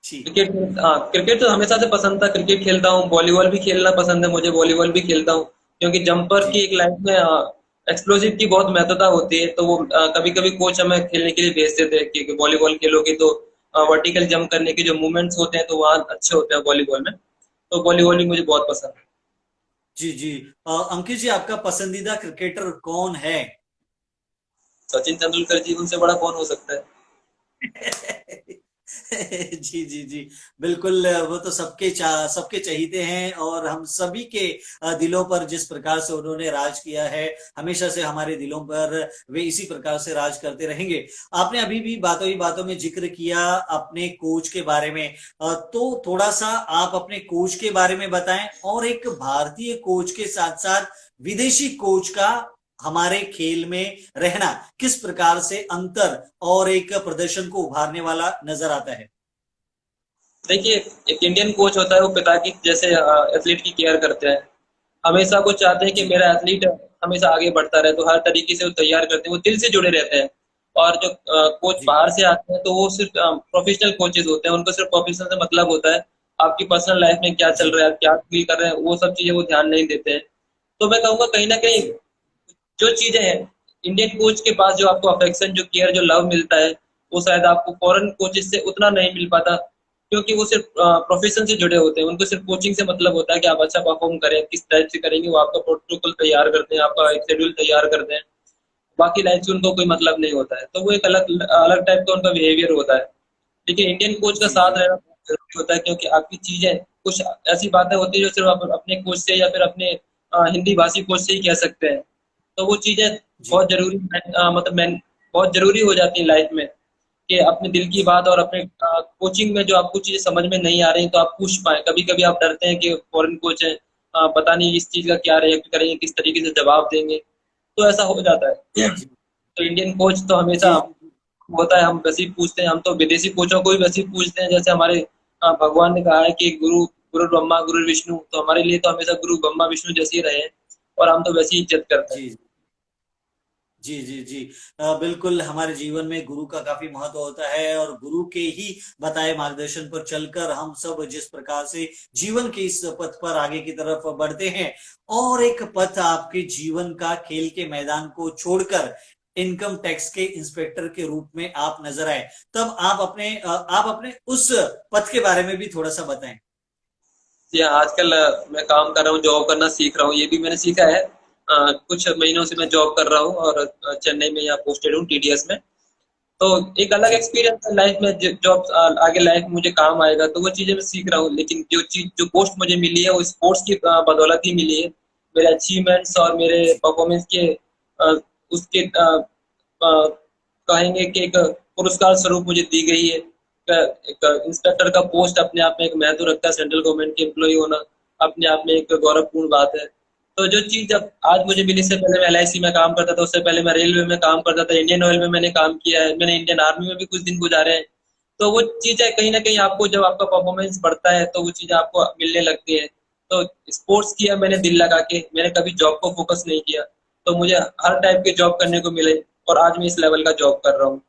जी क्रिकेट, हाँ, क्रिकेट तो हमेशा से पसंद था, क्रिकेट खेलता हूँ। वॉलीबॉल भी खेलना पसंद है मुझे, वॉलीबॉल भी खेलता हूँ। क्योंकि जंपर जी की एक लाइफ में एक्सप्लोजिव की बहुत महत्वता होती है, तो वो कभी कभी कोच हमें खेलने के लिए भेजते थे कि वॉलीबॉल खेलोगे तो वर्टिकल जंप करने के जो मूवमेंट्स होते हैं तो वहाँ अच्छे होते हैं वॉलीबॉल में। तो वॉलीबॉल भी मुझे बहुत पसंद है। जी जी अंकित जी, आपका पसंदीदा क्रिकेटर कौन है? सचिन तेंदुलकर जी, उनसे बड़ा कौन हो सकता है। जी जी जी बिल्कुल, वो तो सबके चहीते हैं, और हम सभी के दिलों पर जिस प्रकार से उन्होंने राज किया है, हमेशा से हमारे दिलों पर वे इसी प्रकार से राज करते रहेंगे। आपने अभी भी बातों ही बातों में जिक्र किया अपने कोच के बारे में, तो थोड़ा सा आप अपने कोच के बारे में बताएं, और एक भारतीय कोच के साथ साथ विदेशी कोच का हमारे खेल में रहना किस प्रकार से अंतर और एक प्रदर्शन को उभारने वाला नजर आता है? देखिए, एक इंडियन कोच होता है, वो पिता की जैसे एथलीट की केयर करते हैं। हमेशा वो चाहते हैं कि जी मेरा एथलीट हमेशा आगे बढ़ता रहे, तो हर तरीके से वो तैयार करते हैं, वो दिल से जुड़े रहते हैं। और जो कोच जी बाहर से आते हैं तो वो सिर्फ प्रोफेशनल कोचेज होते हैं, उनको सिर्फ प्रोफेशनल से मतलब होता है। आपकी पर्सनल लाइफ में क्या चल जी रहा है, क्या फील कर रहे हैं, वो सब चीजें वो ध्यान नहीं देते हैं। तो मैं कहूँगा कहीं ना कहीं जी जो चीजें हैं, इंडियन कोच के पास जो आपको अफेक्शन, जो केयर, जो लव मिलता है, वो शायद आपको फॉरेन कोचेस से उतना नहीं मिल पाता, क्योंकि वो सिर्फ प्रोफेशन से जुड़े होते हैं। उनको सिर्फ कोचिंग से मतलब होता है कि आप अच्छा परफॉर्म करें, किस टाइप से करेंगे, वो आपका प्रोटोकॉल तैयार करते हैं, आपका एक शेड्यूल तैयार करते हैं। बाकी लाइफ से उनको कोई मतलब नहीं होता है, तो वो एक अलग अलग टाइप का उनका बिहेवियर होता है। लेकिन इंडियन कोच का जी साथ जी रहना बहुत जरूरी होता है, क्योंकि आपकी चीजें, कुछ ऐसी बातें होती है जो सिर्फ आप अपने कोच से या फिर अपने हिंदी भाषी कोच से ही कह सकते हैं। तो वो चीजें जी बहुत जरूरी, मतलब मैं बहुत जरूरी हो जाती है लाइफ में, कि अपने दिल की जी बात और अपने कोचिंग में जो आपको चीजें समझ में नहीं आ रही तो आप पूछ पाए। कभी कभी आप डरते हैं कि फॉरेन कोच है, पता नहीं इस चीज का क्या रिएक्ट करेंगे, किस तरीके से जवाब देंगे, तो ऐसा हो जाता है। जी तो इंडियन कोच तो हमेशा जी होता है, हम वैसे ही पूछते हैं। हम तो विदेशी कोचों को भी वैसे ही पूछते हैं, जैसे हमारे भगवान ने कहा है कि गुरु गुरु ब्रह्मा गुरु विष्णु, तो हमारे लिए तो हमेशा गुरु ब्रह्मा विष्णु जैसे ही रहे हैं, और हम तो वैसी ही इज्जत करते हैं। जी जी जी जी बिल्कुल, हमारे जीवन में गुरु का काफी महत्व होता है और गुरु के ही बताए मार्गदर्शन पर चलकर हम सब जिस प्रकार से जीवन के इस पथ पर आगे की तरफ बढ़ते हैं, और एक पथ आपके जीवन का खेल के मैदान को छोड़कर इनकम टैक्स के इंस्पेक्टर के रूप में आप नजर आए, तब आप अपने उस पथ के बारे में भी थोड़ा सा बताएं। जी हाँ, आजकल मैं काम कर रहा हूँ, जॉब करना सीख रहा हूँ, ये भी मैंने सीखा है। कुछ महीनों से मैं जी जॉब कर रहा हूँ, और चेन्नई में यहाँ पोस्टेड हूँ, टीडीएस में। तो एक अलग जी एक्सपीरियंस है लाइफ में, जॉब आगे लाइफ में मुझे काम आएगा, तो वो चीजें मैं सीख रहा हूँ। लेकिन जो चीज, जो पोस्ट मुझे मिली है, वो स्पोर्ट्स की बदौलत ही मिली है। मेरे अचीवमेंट्स और मेरे जी परफॉर्मेंस के उसके कहेंगे कि एक पुरस्कार स्वरूप मुझे दी गई है। एक इंस्पेक्टर का पोस्ट अपने आप में एक महत्व रखता है, सेंट्रल गवर्नमेंट के एम्प्लॉय होना अपने आप में एक गौरवपूर्ण बात है। तो जो चीज जब आज मुझे मिली, इससे पहले मैं एलआईसी में काम करता था, उससे पहले मैं रेलवे में काम करता था, इंडियन ऑयल में मैंने काम किया है, मैंने इंडियन आर्मी में भी कुछ दिन गुजारे हैं। तो वो चीजें कहीं ना कहीं आपको, जब आपका परफॉर्मेंस बढ़ता है तो वो चीजें आपको मिलने लगती है। तो स्पोर्ट्स किया मैंने दिल लगा के, मैंने कभी जॉब को फोकस नहीं किया, तो मुझे हर टाइप के जॉब करने को मिले, और आज मैं इस लेवल का जॉब कर रहा हूँ।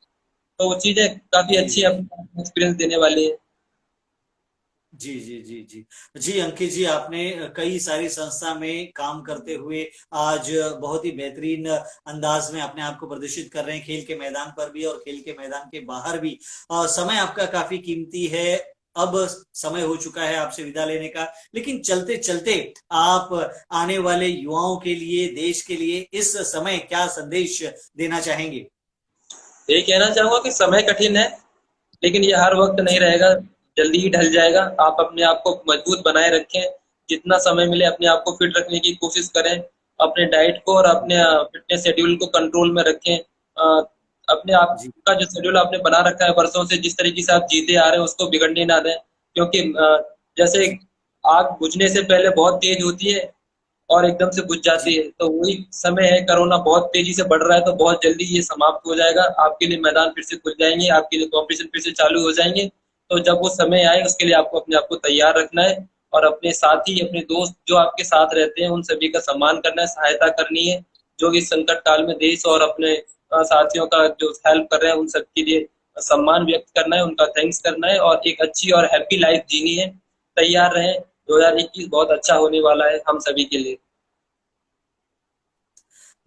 तो वो चीजें काफी जी अच्छी जी अपनी एक्सपीरियंस देने वाली है। जी जी जी जी जी अंकित जी, आपने कई सारी संस्था में काम करते हुए आज बहुत ही बेहतरीन अंदाज में अपने आप को प्रदर्शित कर रहे हैं, खेल के मैदान पर भी और खेल के मैदान के बाहर भी। समय आपका काफी कीमती है, अब समय हो चुका है आपसे विदा लेने का, लेकिन चलते चलते आप आने वाले युवाओं के लिए, देश के लिए इस समय क्या संदेश देना चाहेंगे? यही कहना चाहूंगा कि समय कठिन है, लेकिन ये हर वक्त नहीं जी रहेगा, जल्दी ही ढल जाएगा। आप अपने आप को मजबूत बनाए रखें, जितना समय मिले अपने आप को फिट रखने की कोशिश करें, अपने डाइट को और अपने फिटनेस शेड्यूल को कंट्रोल में रखें। अपने आप जी का जो शेड्यूल आपने बना रखा है वर्षों से, जिस तरीके से आप जीते आ रहे हैं, उसको बिगड़ने ना दें। क्योंकि जैसे जी आग बुझने से पहले बहुत तेज होती है और एकदम से बुझ जाती जी है, तो वही समय है। कोरोना बहुत तेजी से बढ़ रहा है, तो बहुत जल्दी ये समाप्त हो जाएगा, आपके लिए मैदान फिर से खुल जाएंगे, आपके लिए कॉम्पिटिशन फिर से चालू हो जाएंगे। तो जब वो समय आए, उसके लिए आपको अपने आप को तैयार रखना है, और अपने साथी, अपने दोस्त जो आपके साथ रहते हैं, उन सभी का सम्मान करना है, सहायता करनी है। जो इस संकट काल में देश और अपने साथियों का जो हेल्प कर रहे हैं, उन सबके लिए सम्मान व्यक्त करना है, उनका थैंक्स करना है, और एक अच्छी और हैप्पी लाइफ जीनी है। तैयार रहें, 2021 बहुत अच्छा होने वाला है हम सभी के लिए।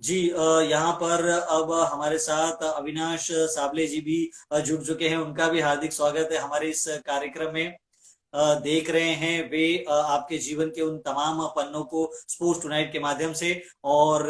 जी यहाँ पर अब हमारे साथ अविनाश साबले जी भी जुड़ चुके हैं, उनका भी हार्दिक स्वागत है हमारे इस कार्यक्रम में। देख रहे हैं वे आपके जीवन के उन तमाम पन्नों को स्पोर्ट्स टुनाइट के माध्यम से, और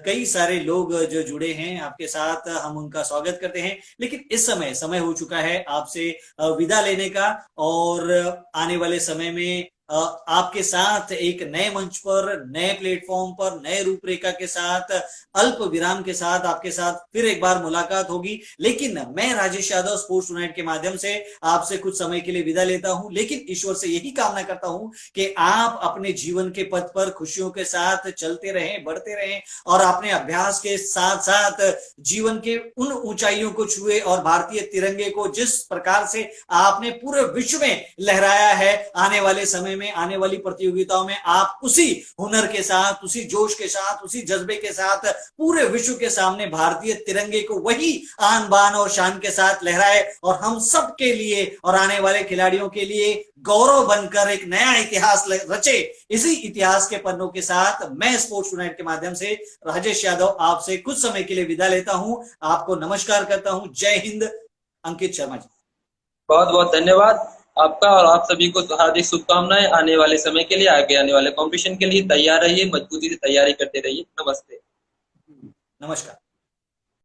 कई सारे लोग जो जुड़े हैं आपके साथ, हम उनका स्वागत करते हैं। लेकिन इस समय समय हो चुका है आपसे विदा लेने का, और आने वाले समय में आपके साथ एक नए मंच पर, नए प्लेटफॉर्म पर, नए रूपरेखा के साथ, अल्प विराम के साथ आपके साथ फिर एक बार मुलाकात होगी। लेकिन मैं राजेश यादव स्पोर्ट्स टुनाइट के माध्यम से आपसे कुछ समय के लिए विदा लेता हूं, लेकिन ईश्वर से यही कामना करता हूं कि आप अपने जीवन के पथ पर खुशियों के साथ चलते रहें, बढ़ते रहें और अपने अभ्यास के साथ साथ जीवन के उन ऊंचाइयों को छुए और भारतीय तिरंगे को जिस प्रकार से आपने पूरे विश्व में लहराया है, आने वाले समय में, आने वाली प्रतियोगिताओं में आप उसी हुनर के साथ, उसी जोश के साथ, उसी जज्बे के साथ पूरे विश्व के सामने भारतीय तिरंगे को वही आन बान और शान के साथ लहराए और हम सब के लिए और आने वाले खिलाड़ियों के लिए गौरव बनकर एक नया इतिहास रचे। इसी इतिहास के पन्नों के साथ मैं स्पोर्ट्स टुनाइट के माध्यम से राजेश यादव आपसे कुछ समय के लिए विदा लेता हूं। आपको नमस्कार करता हूं। जय हिंद। अंकित शर्मा जी, बहुत बहुत धन्यवाद आपका और आप सभी को हार्दिक शुभकामनाएं आने वाले समय के लिए, आगे आने वाले कंपटीशन के लिए। तैयार रहिए, मजबूती से तैयारी करते रहिए। नमस्ते। नमस्कार।